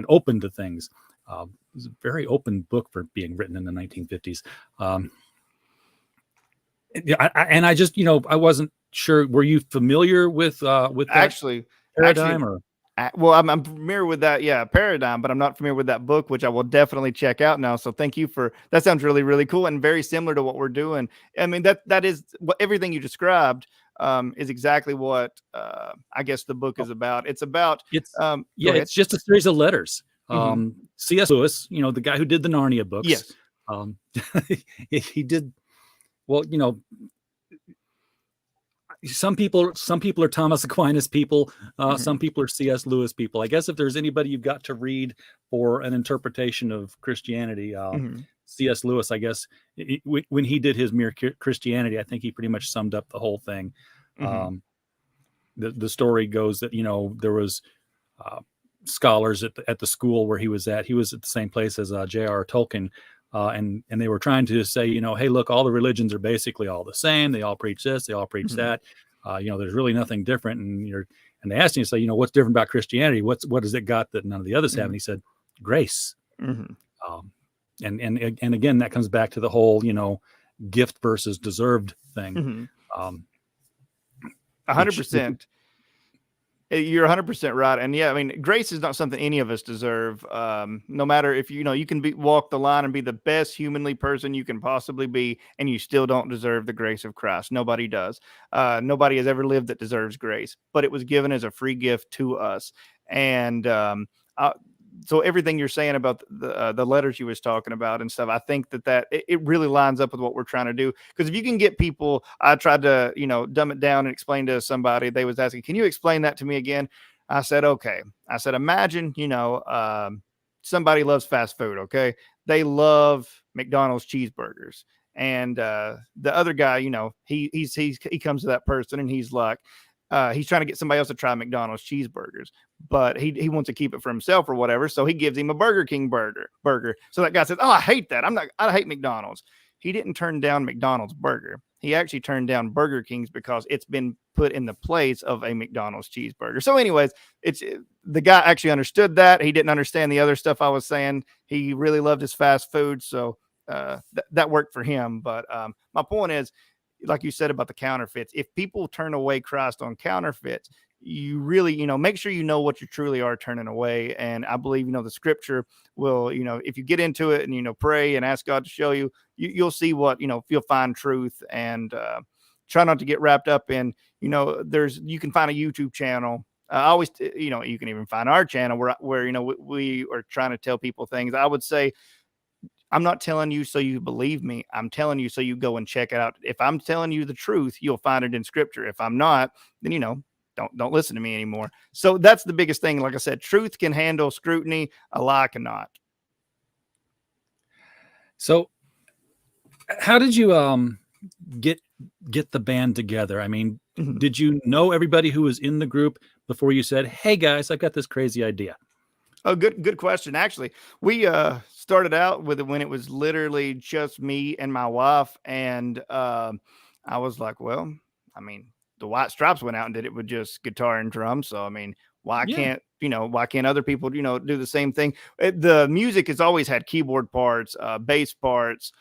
open to things. It's a very open book for being written in the 1950s. And I just I wasn't sure. Were you familiar with that actually paradigm? Or Well, I'm familiar with that, paradigm, but I'm not familiar with that book, which I will definitely check out now. So thank you for that. Sounds really, really cool and very similar to what we're doing. I mean, that is what everything you described is exactly what I guess the book is about. It's about It's go ahead. it's just a series of letters. Mhm. C.S. Lewis, the guy who did the Narnia books. Yes. Um, he did well. Some people are Thomas Aquinas people. Some people are C.S. Lewis people. I guess if there's anybody you've got to read for an interpretation of Christianity, Mhm. C.S. Lewis, I guess, when he did his Mere Christianity, I think he pretty much summed up the whole thing. Mhm. The story goes that there was scholars at the school where he was at. He was at the same place as J.R. Tolkien, and they were trying to say, hey, look, all the religions are basically all the same. They all preach this, they all preach Mhm. that. There's really nothing different. And they asked him, say, what's different about Christianity? What has it got that none of the others have? And he said, grace. Mhm. And again, that comes back to the whole, gift versus deserved thing. Mhm. Um, 100%. You're 100% right. And yeah, I mean, grace is not something any of us deserve. No matter if you can walk the line and be the best humanly person you can possibly be, and you still don't deserve the grace of Christ. Nobody does. Nobody has ever lived that deserves grace, but it was given as a free gift to us. And so everything you're saying about the letters you was talking about and stuff, I think that it really lines up with what we're trying to do. Because if you can get people, I tried to dumb it down and explain to somebody. They was asking, "Can you explain that to me again?" I said, "Okay." I said, "Imagine somebody loves fast food. Okay, they love McDonald's cheeseburgers." And the other guy, he comes to that person and he's like, he's trying to get somebody else to try McDonald's cheeseburgers, but he wants to keep it for himself or whatever. So he gives him a Burger King burger. So that guy says, "Oh, I hate that. I hate McDonald's." He didn't turn down McDonald's burger. He actually turned down Burger King's because it's been put in the place of a McDonald's cheeseburger. So anyways, the guy actually understood that. He didn't understand the other stuff I was saying. He really loved his fast food. So that worked for him. But my point is, like you said about the counterfeits, if people turn away Christ on counterfeits, you really, make sure you know what you truly are turning away. And I believe, the scripture will, if you get into it and, pray and ask God to show you, you'll see what, you'll find truth. And try not to get wrapped up in, you can find a YouTube channel. I always, you can even find our channel where we are trying to tell people things. I would say, I'm not telling you so you believe me. I'm telling you so you go and check it out. If I'm telling you the truth, you'll find it in scripture. If I'm not, then don't listen to me anymore. So that's the biggest thing. Like I said, truth can handle scrutiny, a lie cannot. So how did you get the band together? I mean, did you know everybody who was in the group before you said, "Hey guys, I've got this crazy idea"? Oh, good question. Actually, we started out with it when it was literally just me and my wife, and I was like, well, I mean, the White Stripes went out and did it with just guitar and drums. So I mean, why Yeah. can't other people do the same thing? The music has always had keyboard parts, bass parts,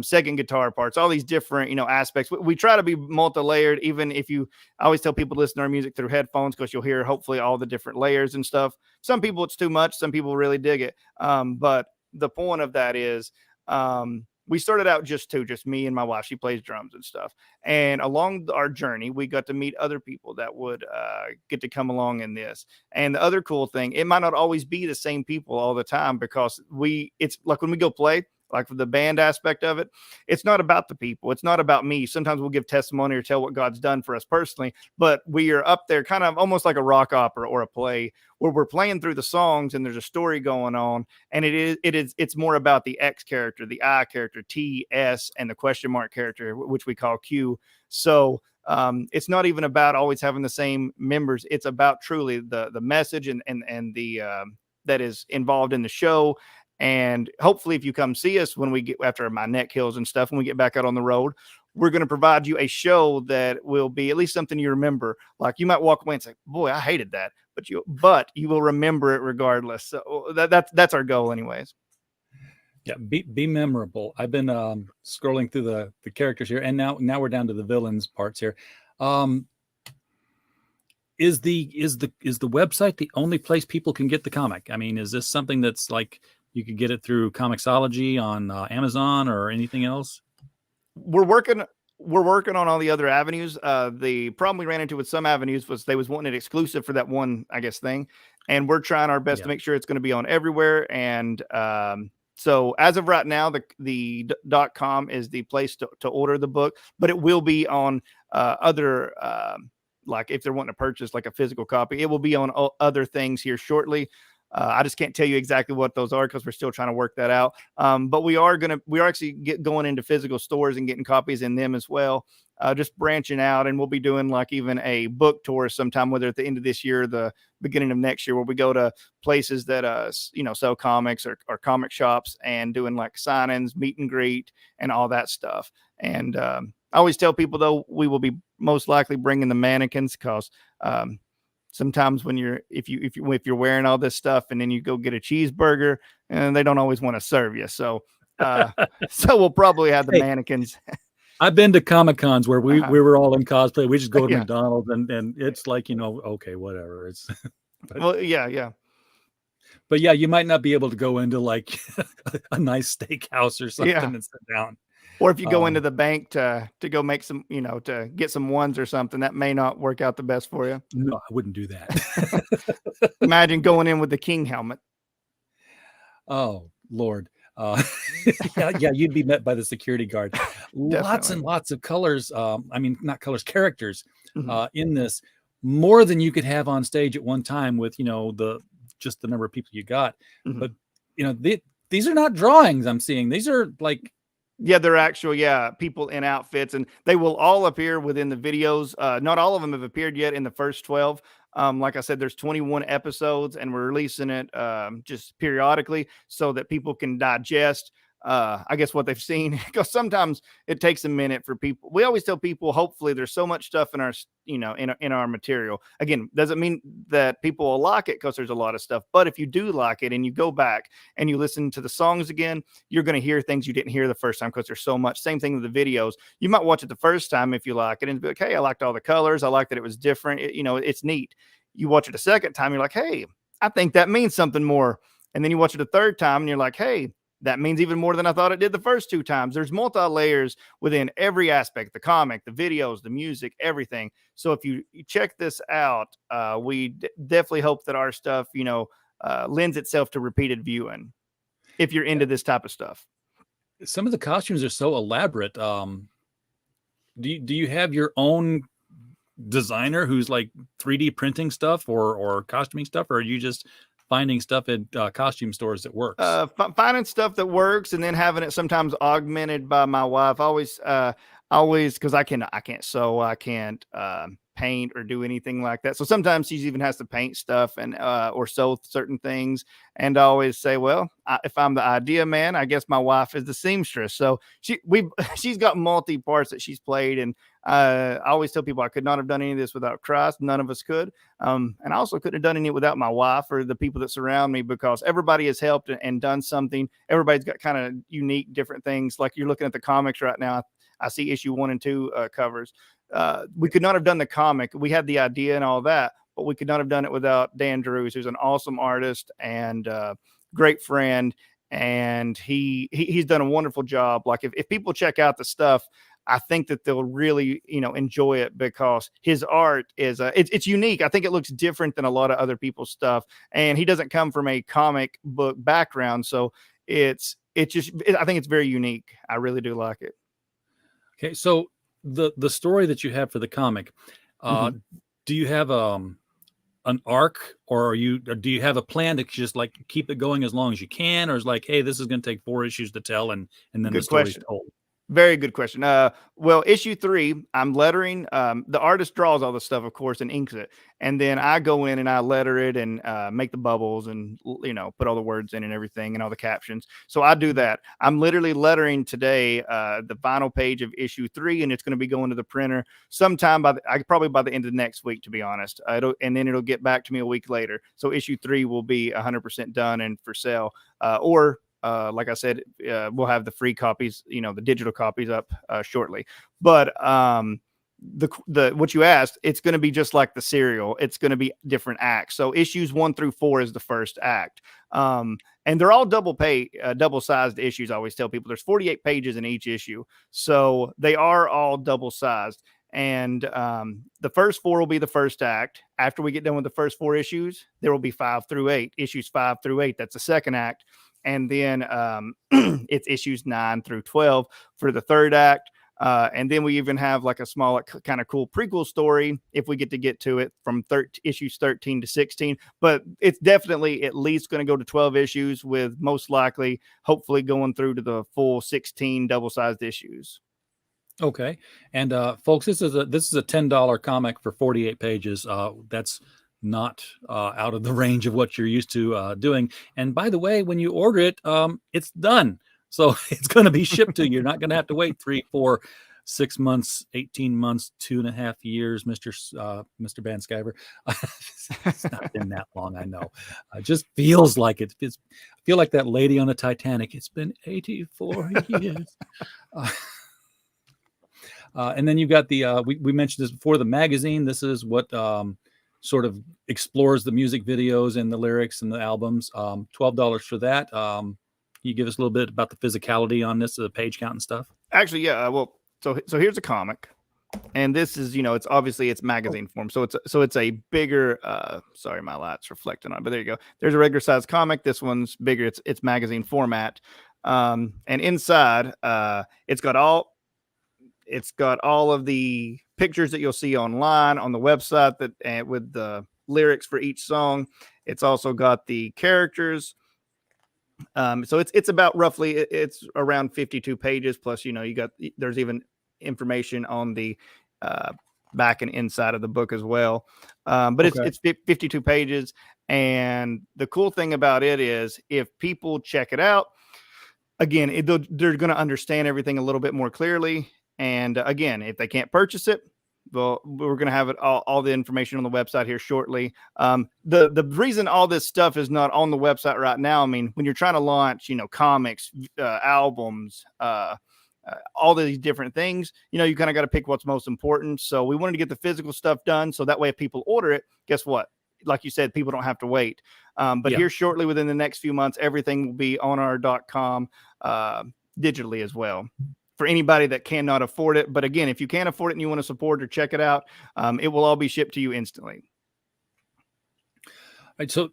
second guitar parts, all these different aspects. We try to be multi-layered. Even if I always tell people to listen to our music through headphones, because you'll hear hopefully all the different layers and stuff. Some people it's too much, some people really dig it. But the point of that is, we started out just me and my wife. She plays drums and stuff. And along our journey, we got to meet other people that would get to come along in this. And the other cool thing, it might not always be the same people all the time, because it's like when we go play, like for the band aspect of it, it's not about the people. It's not about me. Sometimes we'll give testimony or tell what God's done for us personally, but we are up there kind of almost like a rock opera or a play where we're playing through the songs and there's a story going on. And it's more about the X character, the I character, T, S, and the question mark character, which we call Q. So it's not even about always having the same members. It's about truly the message and the that is involved in the show. And hopefully if you come see us when we get after my neck heals and stuff, when we get back out on the road, we're going to provide you a show that will be at least something you remember. Like you might walk away and say, "Boy, I hated that," but you will remember it regardless. So that's our goal anyways. Yeah, be memorable. I've been scrolling through the characters here, and now we're down to the villains parts here. is the website the only place people can get the comic? I mean, is this something that's like you could get it through Comixology on Amazon or anything else? We're working on all the other avenues. The problem we ran into with some avenues was they was wanting it exclusive for that one, I guess, thing, and we're trying our best Yeah. to make sure it's going to be on everywhere. And so as of right now, the .com is the place to order the book, but it will be on other like if they're wanting to purchase like a physical copy, it will be on other things here shortly. I just can't tell you exactly what those are because we're still trying to work that out. But we are actually going into physical stores and getting copies in them as well. Just branching out, and we'll be doing like even a book tour sometime, whether at the end of this year or the beginning of next year, where we go to places that sell comics or comic shops and doing like signings, meet and greet, and all that stuff. And I always tell people though, we will be most likely bringing the mannequins because sometimes when if you're wearing all this stuff and then you go get a cheeseburger, and they don't always want to serve you. So so we'll probably have the mannequins. I've been to Comic Cons where we were all in cosplay. We just go to Yeah. McDonald's and it's like, okay, whatever. It's Well, yeah. but yeah, you might not be able to go into like a nice steakhouse or something and sit down. Or if you go into the bank to go make some, to get some ones or something, that may not work out the best for you. No, I wouldn't do that. Imagine going in with the king helmet. Oh, Lord. Yeah, you'd be met by the security guard. Lots and lots of colors. I mean, not colors, characters in this, more than you could have on stage at one time with, just the number of people you got. But, these are not drawings I'm seeing. These are like, yeah, they're actual, people in outfits, and they will all appear within the videos. Not all of them have appeared yet in the first 12. Like I said, there's 21 episodes, and we're releasing it just periodically so that people can digest, I guess, what they've seen. Because sometimes it takes a minute for people. We always tell people, hopefully, there's so much stuff in our, in our material. Again, doesn't mean that people will like it because there's a lot of stuff. But if you do like it and you go back and you listen to the songs again, you're going to hear things you didn't hear the first time because there's so much. Same thing with the videos. You might watch it the first time if you like it and be like, hey, I liked all the colors. I liked that it was different. It's neat. You watch it a second time, you're like, hey, I think that means something more. And then you watch it a third time and you're like, hey, that means even more than I thought it did the first two times. There's multi-layers within every aspect, the comic, the videos, the music, everything. So if you check this out, we definitely hope that our stuff, lends itself to repeated viewing if you're into this type of stuff. Some of the costumes are so elaborate. Do you have your own designer who's like 3D printing stuff or costuming stuff, or are you just finding stuff at costume stores that works? Finding stuff that works and then having it sometimes augmented by my wife. Always because I can't sew, I can't paint or do anything like that. So sometimes she even has to paint stuff and or sew certain things. And I always say, well, if I'm the idea man, I guess my wife is the seamstress. So she's got multi parts that she's played. And I always tell people I could not have done any of this without Christ. None of us could. And I also couldn't have done any without my wife or the people that surround me, because everybody has helped and done something. Everybody's got kind of unique, different things. Like you're looking at the comics right now. I see issue 1 and 2 covers. We could not have done the comic. We had the idea and all that, but we could not have done it without Dan Drews, who's an awesome artist and great friend. And he's done a wonderful job. Like if people check out the stuff, I think that they'll really, enjoy it, because his art is it's unique. I think it looks different than a lot of other people's stuff. And he doesn't come from a comic book background. So I think it's very unique. I really do like it. Okay. So the story that you have for the comic, do you have an arc, or do you have a plan to just like keep it going as long as you can, or is like, hey, this is going to take 4 issues to tell, and then the story's told? Very good question. Well, issue 3, I'm lettering. The artist draws all the stuff, of course, and inks it. And then I go in and I letter it and make the bubbles and, put all the words in and everything and all the captions. So I do that. I'm literally lettering today the final page of issue 3, and it's going to be going to the printer sometime probably by the end of next week, to be honest. And then it'll get back to me a week later. So issue 3 will be 100% done and for sale. Like I said, we'll have the free copies, the digital copies up shortly. But the what you asked, it's going to be just like the serial. It's going to be different acts. So issues 1 through 4 is the first act. And they're all double-sized issues. I always tell people there's 48 pages in each issue. So they are all double-sized. And the first 4 will be the first act. After we get done with the first 4 issues, there will be 5 through 8. Issues 5 through 8, that's the second act. And then it's issues 9 through 12 for the third act. And then we even have like a small kind of cool prequel story if we get to it from issues 13 to 16. But it's definitely at least going to go to 12 issues, with most likely, hopefully, going through to the full 16 double-sized issues. Okay. And folks, this is a $10 comic for 48 pages. That's not out of the range of what you're used to doing. And by the way, when you order it, it's done. So it's going to be shipped to you. You're not going to have to wait 3, 4, 6 months, 18 months, 2.5 years, Mr. Van Sciver. It's not been that long, I know. It just feels like it. I feel like that lady on the Titanic. It's been 84 years. And then you've got the, we mentioned this before, the magazine. This is what sort of explores the music videos and the lyrics and the albums. $12 for that. Can you give us a little bit about the physicality on this, the page count and stuff? Actually, yeah. Well, so here's a comic, and this is, it's obviously it's magazine form. So it's a bigger, sorry, my light's reflecting on it, but there you go. There's a regular size comic. This one's bigger. It's magazine format. And inside, it's got all of the pictures that you'll see online on the website and with the lyrics for each song. It's also got the characters. So it's about roughly, it's around 52 pages. Plus, there's even information on the back and inside of the book as well. But okay. It's 52 pages. And the cool thing about it is, if people check it out, again, they're going to understand everything a little bit more clearly. And again, if they can't purchase it, well, we're going to have it all the information on the website here shortly. The reason all this stuff is not on the website right now, I mean, when you're trying to launch, comics, albums, all these different things, you kind of got to pick what's most important. So we wanted to get the physical stuff done, so that way if people order it, guess what? Like you said, people don't have to wait. But here shortly, within the next few months, everything will be on our .com digitally as well, for anybody that cannot afford it. But again, if you can't afford it and you want to support or check it out, it will all be shipped to you instantly. All right, so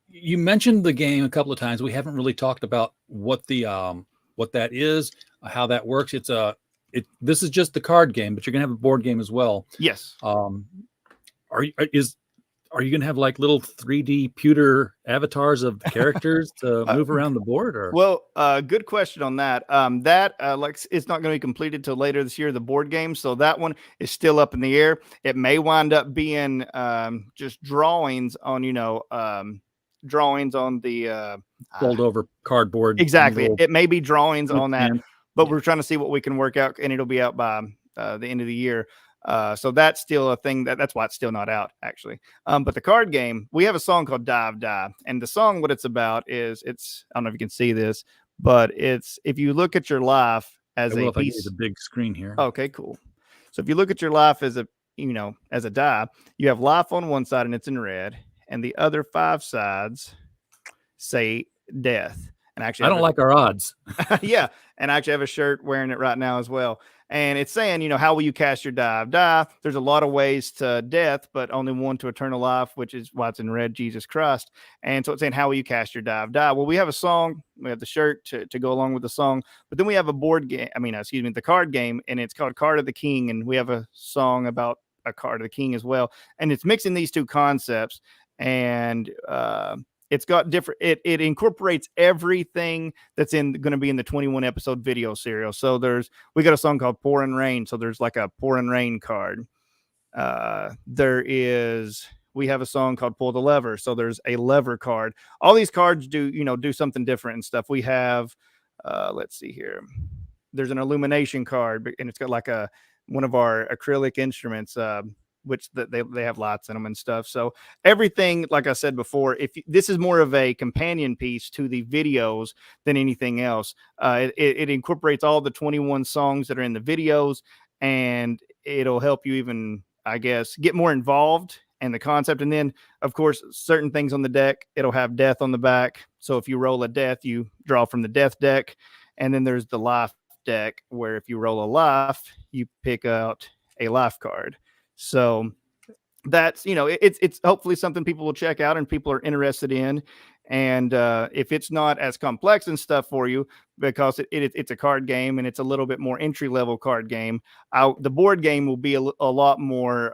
you mentioned the game a couple of times. We haven't really talked about what that is, how that works. This is just the card game, but you're gonna have a board game as well. Yes. Are you going to have like little 3D pewter avatars of the characters to move around the board? Or? Well, good question on that. It's not going to be completed till later this year, the board game. So that one is still up in the air. It may wind up being just drawings on, drawings on the fold over cardboard. Exactly. It may be drawings on that, but we're trying to see what we can work out, and it'll be out by the end of the year. So that's still a thing that's why it's still not out, actually. But the card game, we have a song called Dive Die. And the song, what it's about is I don't know if you can see this, but if you look at your life as a piece. I get a big screen here. Okay, cool. So if you look at your life as a die, you have life on one side and it's in red, and the other 5 sides say death. And actually, I don't like our odds. Yeah. And I actually have a shirt wearing it right now as well. And it's saying, how will you cast your die? There's a lot of ways to death, but only one to eternal life, which is why it's in red, Jesus Christ. And so it's saying, how will you cast your die? Well, we have a song. We have the shirt to go along with the song. But then we have a board game. The card game, and it's called Card of the King. And we have a song about a Card of the King as well. And it's mixing these two concepts. And it's got different, it incorporates everything that's going to be in the 21 episode video serial. So we got a song called Pouring Rain. So there's like a Pouring Rain card. We have a song called Pull the Lever. So there's a lever card. All these cards do something different and stuff. We have, let's see here. There's an illumination card, and it's got like one of our acrylic instruments, which they have lights in them and stuff. So everything, like I said before, this is more of a companion piece to the videos than anything else. It incorporates all the 21 songs that are in the videos, and it'll help you even, I guess, get more involved in the concept. And then, of course, certain things on the deck, it'll have death on the back. So if you roll a death, you draw from the death deck. And then there's the life deck, where if you roll a life, you pick out a life card. So that's, it's hopefully something people will check out and people are interested in. And if it's not as complex and stuff for you, because it's a card game and it's a little bit more entry level card game, the board game will be a lot more,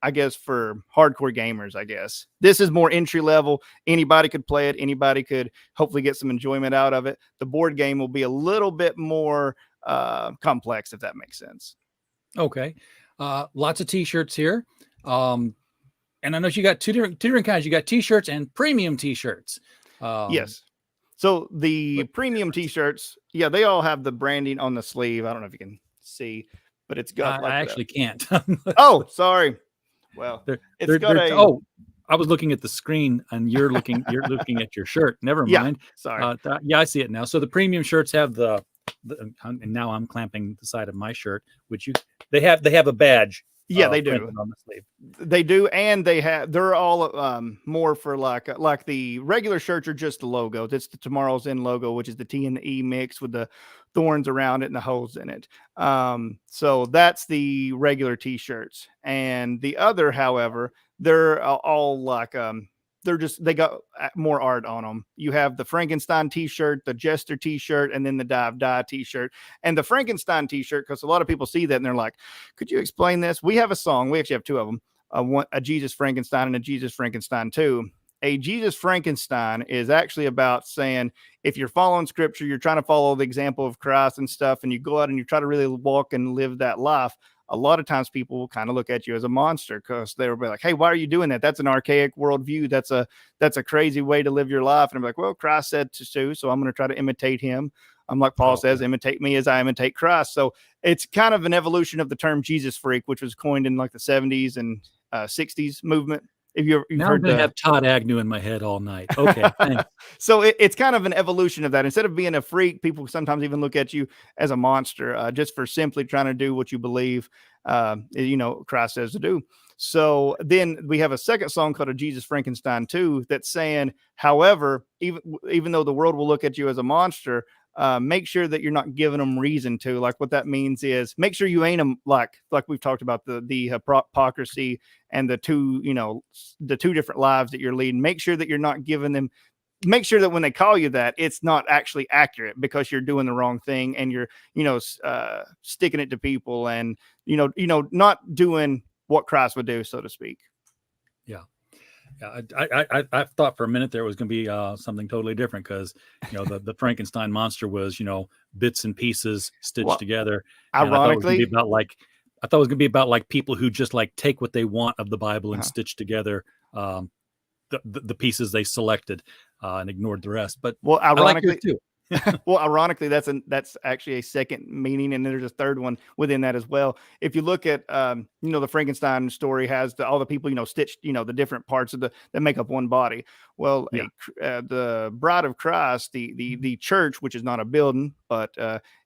I guess, for hardcore gamers. I guess this is more entry level. Anybody could play it. Anybody could hopefully get some enjoyment out of it. The board game will be a little bit more complex, if that makes sense. Okay. Lots of t-shirts here. And I know you got two different kinds. You got t-shirts and premium t-shirts. Yes. So the premium t-shirts, yeah, they all have the branding on the sleeve. I don't know if you can see, but it's got. I actually can't. Oh, sorry. Well, oh, I was looking at the screen and you're looking at your shirt. Never mind. Sorry. Yeah, I see it now. So the premium shirts have and now I'm clamping the side of my shirt, which they have a badge. Yeah, they do. On the sleeve. They do, and they're all more for like the regular shirts are just the logo. It's the Tomorrow's End logo, which is the T and the E mixed with the thorns around it and the holes in it. So that's the regular t-shirts. And the other, however, they're all like they got more art on them. You have the Frankenstein t-shirt, the Jester t-shirt, and then the Dive Die t-shirt. And the Frankenstein t-shirt, because a lot of people see that and they're like, could you explain this? We have a song. We actually have two of them, a Jesus Frankenstein and a Jesus Frankenstein 2. A Jesus Frankenstein is actually about saying, if you're following scripture, you're trying to follow the example of Christ and stuff, and you go out and you try to really walk and live that life, a lot of times people will kind of look at you as a monster, because they'll be like, hey, why are you doing that? That's an archaic worldview. That's a crazy way to live your life. And I'm like, well, Christ said to, so I'm going to try to imitate him. I'm like Paul says, imitate me as I imitate Christ. So it's kind of an evolution of the term Jesus freak, which was coined in like the 70s and 60s movement. If you've now heard I'm going to have Todd Agnew in my head all night. Okay, thanks. So it's kind of an evolution of that. Instead of being a freak, people sometimes even look at you as a monster, just for simply trying to do what you believe, Christ says to do. So then we have a second song called a Jesus Frankenstein 2 that's saying, however, even though the world will look at you as a monster, make sure that you're not giving them reason to. Like, what that means is make sure you ain't them like we've talked about the hypocrisy and the two different lives that you're leading. Make sure that you're not giving them. Make sure that when they call you that, it's not actually accurate, because you're doing the wrong thing and you're sticking it to people and not doing what Christ would do, so to speak. Yeah. Yeah, I thought for a minute there was going to be something totally different, because the Frankenstein monster was bits and pieces stitched together. Ironically, I thought it was going to be about like people who just like take what they want of the Bible and stitch together the pieces they selected and ignored the rrest. But ironically, I like yours too. Well, ironically, that's actually a second meaning, and there's a third one within that as well. If you look at the Frankenstein story has all the people stitched the different parts of that make up one body. Well, the bride of Christ, the church, which is not a building, but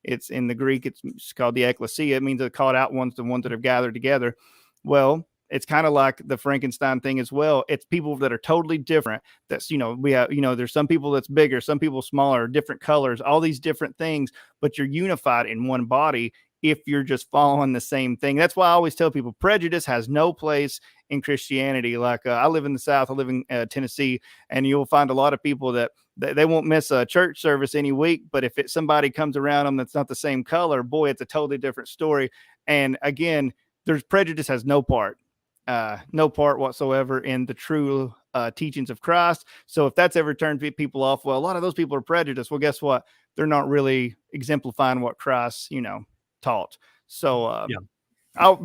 it's in the Greek, it's called the ecclesia. It means the called out ones, the ones that have gathered together. Well, it's kind of like the Frankenstein thing as well. It's people that are totally different. That's, we have, there's some people that's bigger, some people smaller, different colors, all these different things, but you're unified in one body if you're just following the same thing. That's why I always tell people prejudice has no place in Christianity. Like I live in the South, I live in Tennessee, and you'll find a lot of people that they won't miss a church service any week. But if somebody comes around them that's not the same color, boy, it's a totally different story. And again, there's prejudice has no part whatsoever in the true teachings of Christ. So if that's ever turned people off, well, a lot of those people are prejudiced. Well, guess what? They're not really exemplifying what Christ, taught. So, I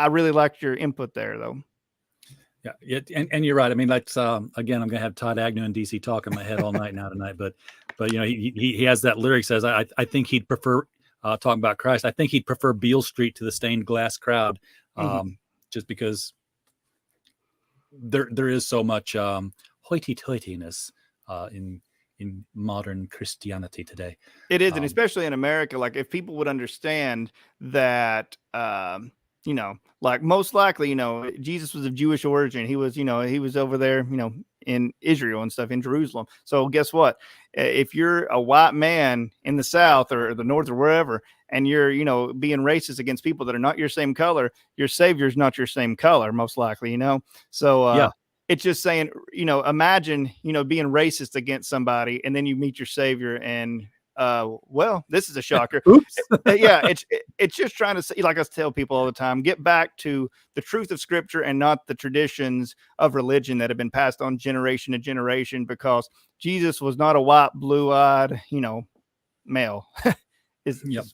really liked your input there, though. Yeah, and you're right. I mean, that's again, I'm going to have Todd Agnew and DC talk in my head all night now tonight. But he has that lyric says, I think he'd prefer talking about Christ. I think he'd prefer Beale Street to the stained glass crowd. Just because there is so much hoity-toityness in in modern Christianity today. It is, and especially in America, like if people would understand that, you know, like most likely, you know, Jesus was of Jewish origin. He was, you know, he was over there, you know, in Israel and stuff, in Jerusalem. So guess what? If you're a white man in the South or the North or wherever, and you're, you know, being racist against people that are not your same color, your savior's not your same color, most likely, you know? So, Yeah. It's just saying, you know, imagine, you know, being racist against somebody and then you meet your savior and, well, this is a shocker. Oops. Yeah, it's just trying to say, like I tell people all the time, get back to the truth of Scripture and not the traditions of religion that have been passed on generation to generation. Because Jesus was not a white, blue-eyed, you know, male. Yep.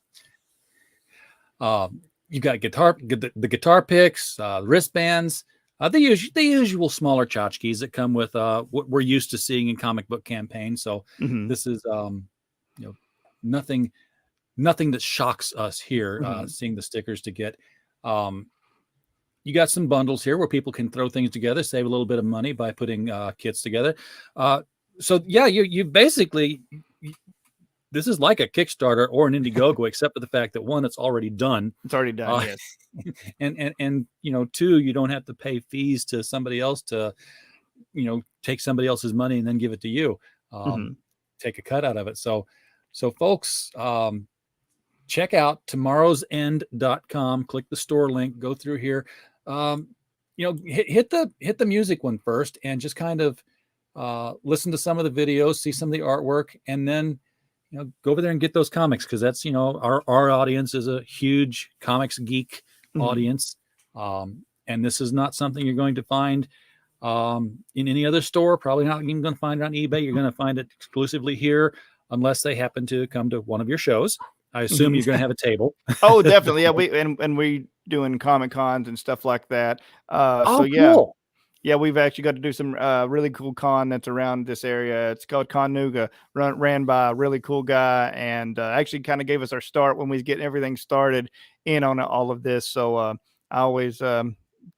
You got the guitar picks, wristbands, the usual smaller tchotchkes that come with what we're used to seeing in comic book campaigns. So this is you know, nothing that shocks us here. Seeing the stickers to get. You got some bundles here where people can throw things together, save a little bit of money by putting kits together. So yeah, you basically. This is like a Kickstarter or an Indiegogo, except for the fact that one, it's already done. It's already done, yes. And you know, two, you don't have to pay fees to somebody else to, you know, take somebody else's money and then give it to you. Take a cut out of it. So folks, check out tomorrowsend.com. Click the store link. Go through here. You know, hit the music one first, and just kind of listen to some of the videos, see some of the artwork, and then, you know, go over there and get those comics, because that's, you know, our audience is a huge comics geek audience. And this is not something you're going to find in any other store. Probably not even going to find it on eBay. You're going to find it exclusively here, unless they happen to come to one of your shows. I assume you're going to have a table. Oh, definitely. Yeah. We doing Comic Cons and stuff like that. So yeah. Cool. Yeah, we've actually got to do some really cool con that's around this area. It's called Connuga, ran by a really cool guy, and actually kind of gave us our start when we was getting everything started in on all of this. So I always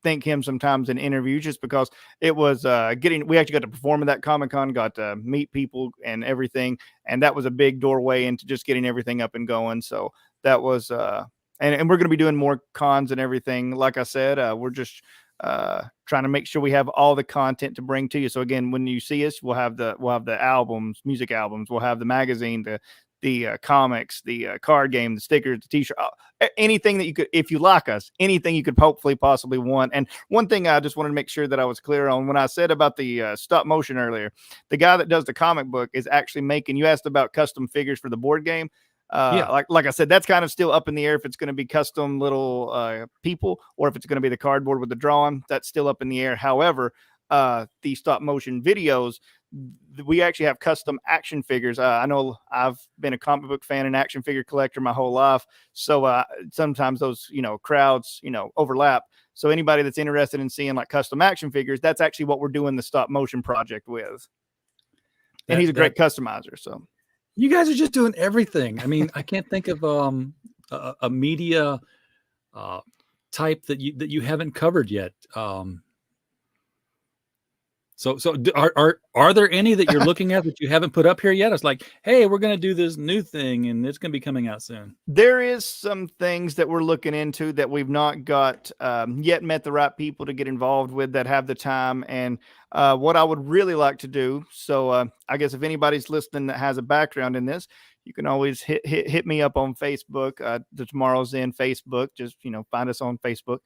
thank him sometimes in interviews, just because it was we actually got to perform at that Comic-Con, got to meet people and everything, and that was a big doorway into just getting everything up and going. So that was and we're going to be doing more cons and everything. Like I said, we're just trying to make sure we have all the content to bring to you. So again, when you see us, we'll have the albums, music albums, we'll have the magazine, the comics, the card game, the stickers, the t-shirt, anything that you could, if you like us, anything you could hopefully possibly want. And one thing I just wanted to make sure that I was clear on, when I said about the stop motion earlier, the guy that does the comic book is actually making, you asked about custom figures for the board game. Like I said, that's kind of still up in the air if it's going to be custom little people, or if it's going to be the cardboard with the drawing. That's still up in the air. However, the stop motion videos, we actually have custom action figures. I know I've been a comic book fan and action figure collector my whole life, so sometimes those, you know, crowds, you know, overlap. So anybody that's interested in seeing like custom action figures, that's actually what we're doing the stop motion project with. And he's a great customizer. So you guys are just doing everything. I mean, I can't think of a media type that you haven't covered yet. So are there any that you're looking at that you haven't put up here yet? It's like, hey, we're going to do this new thing, and it's going to be coming out soon. There is some things that we're looking into that we've not got yet met the right people to get involved with that have the time. And what I would really like to do, so I guess if anybody's listening that has a background in this, you can always hit me up on Facebook, the Tomorrow's End Facebook. Just, you know, find us on Facebook.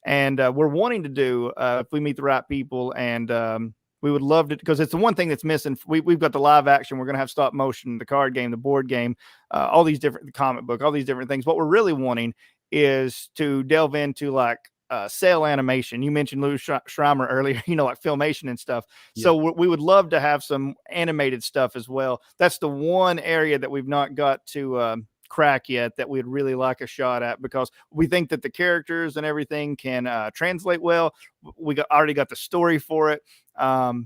And we're wanting to do, if we meet the right people, and we would love to, because it's the one thing that's missing. We've got the live action. We're going to have stop motion, the card game, the board game, all these different, the comic book, all these different things. What we're really wanting is to delve into like cell animation. You mentioned Lou Schreimer earlier, you know, like Filmation and stuff. Yeah. So we would love to have some animated stuff as well. That's the one area that we've not got to crack yet, that we'd really like a shot at, because we think that the characters and everything can translate well. We already got the story for it.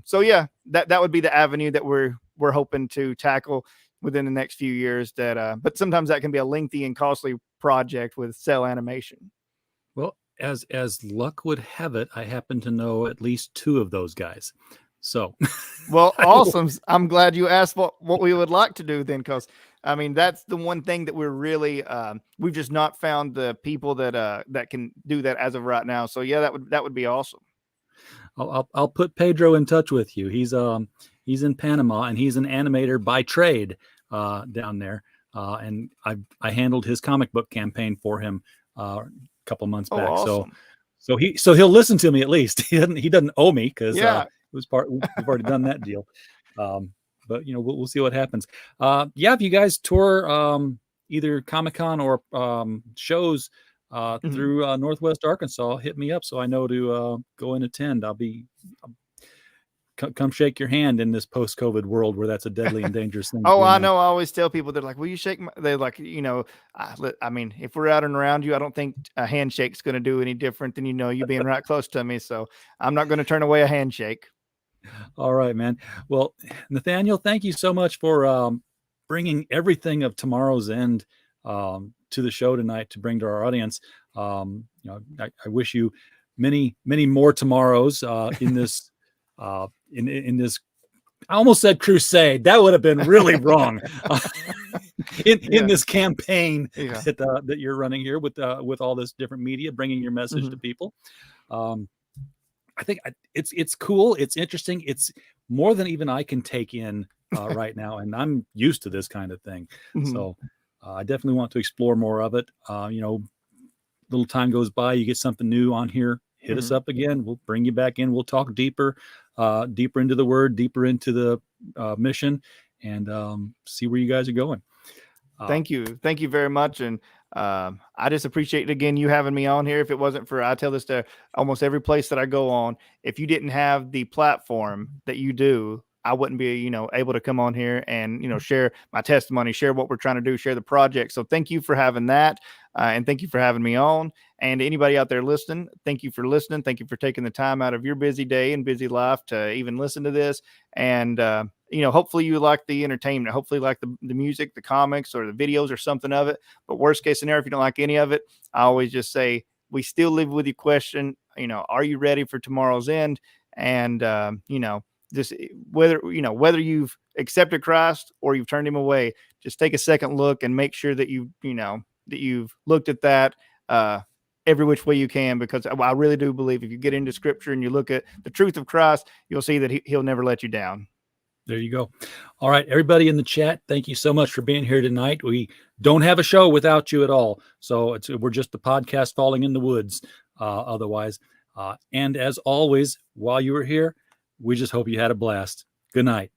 So yeah, that would be the avenue that we're hoping to tackle within the next few years. That but sometimes that can be a lengthy and costly project with cell animation. Well, as luck would have it, I happen to know at least two of those guys. So, Well, awesome. I'm glad you asked what we would like to do then, because I mean that's the one thing that we're really we've just not found the people that can do that as of right now. So yeah, that would be awesome. I'll put Pedro in touch with you. He's in Panama, and he's an animator by trade down there. And I handled his comic book campaign for him a couple months back. Awesome. So he'll listen to me at least. He doesn't owe me because Yeah. it was we've already done that deal. But we'll see what happens. If you guys tour either Comic-Con or shows through Northwest Arkansas, hit me up so I know to go and attend. I'll come shake your hand in this post-COVID world where that's a deadly and dangerous thing. Oh, I know. I always tell people, they're like, will you shake my, they're like, I mean, if we're out and around you, I don't think a handshake's going to do any different than, you being right close to me. So I'm not going to turn away a handshake. All right, man. Well, Nathaniel, thank you so much for bringing everything of Tomorrow's End to the show tonight to bring to our audience. I wish you many, many more tomorrows in this in this. I almost said crusade. That would have been really wrong. In this campaign that you're running here with all this different media, bringing your message to people. I think it's cool. It's interesting. It's more than even I can take in right now, and I'm used to this kind of thing. So I definitely want to explore more of it. Little time goes by, you get something new on here, hit us up again. We'll bring you back in. We'll talk deeper into the word, deeper into the mission, and see where you guys are going. Thank you very much. And I just appreciate again you having me on here. If it wasn't for, I tell this to almost every place that I go on, if you didn't have the platform that you do, I wouldn't be able to come on here and share my testimony, share what we're trying to do, share the project. So thank you for having that, and thank you for having me on. And anybody out there listening, thank you for listening. Thank you for taking the time out of your busy day and busy life to even listen to this. And hopefully you like the entertainment, hopefully like the music, the comics, or the videos, or something of it. But worst case scenario, if you don't like any of it, I always just say, we still live with your question. Are you ready for tomorrow's end? And just whether you've accepted Christ or you've turned him away, just take a second look and make sure that you've looked at that every which way you can, because I really do believe if you get into scripture and you look at the truth of Christ, you'll see that he'll never let you down. There you go. All right, everybody in the chat, thank you so much for being here tonight. We don't have a show without you at all. So we're just the podcast falling in the woods otherwise. And as always, while you were here, we just hope you had a blast. Good night.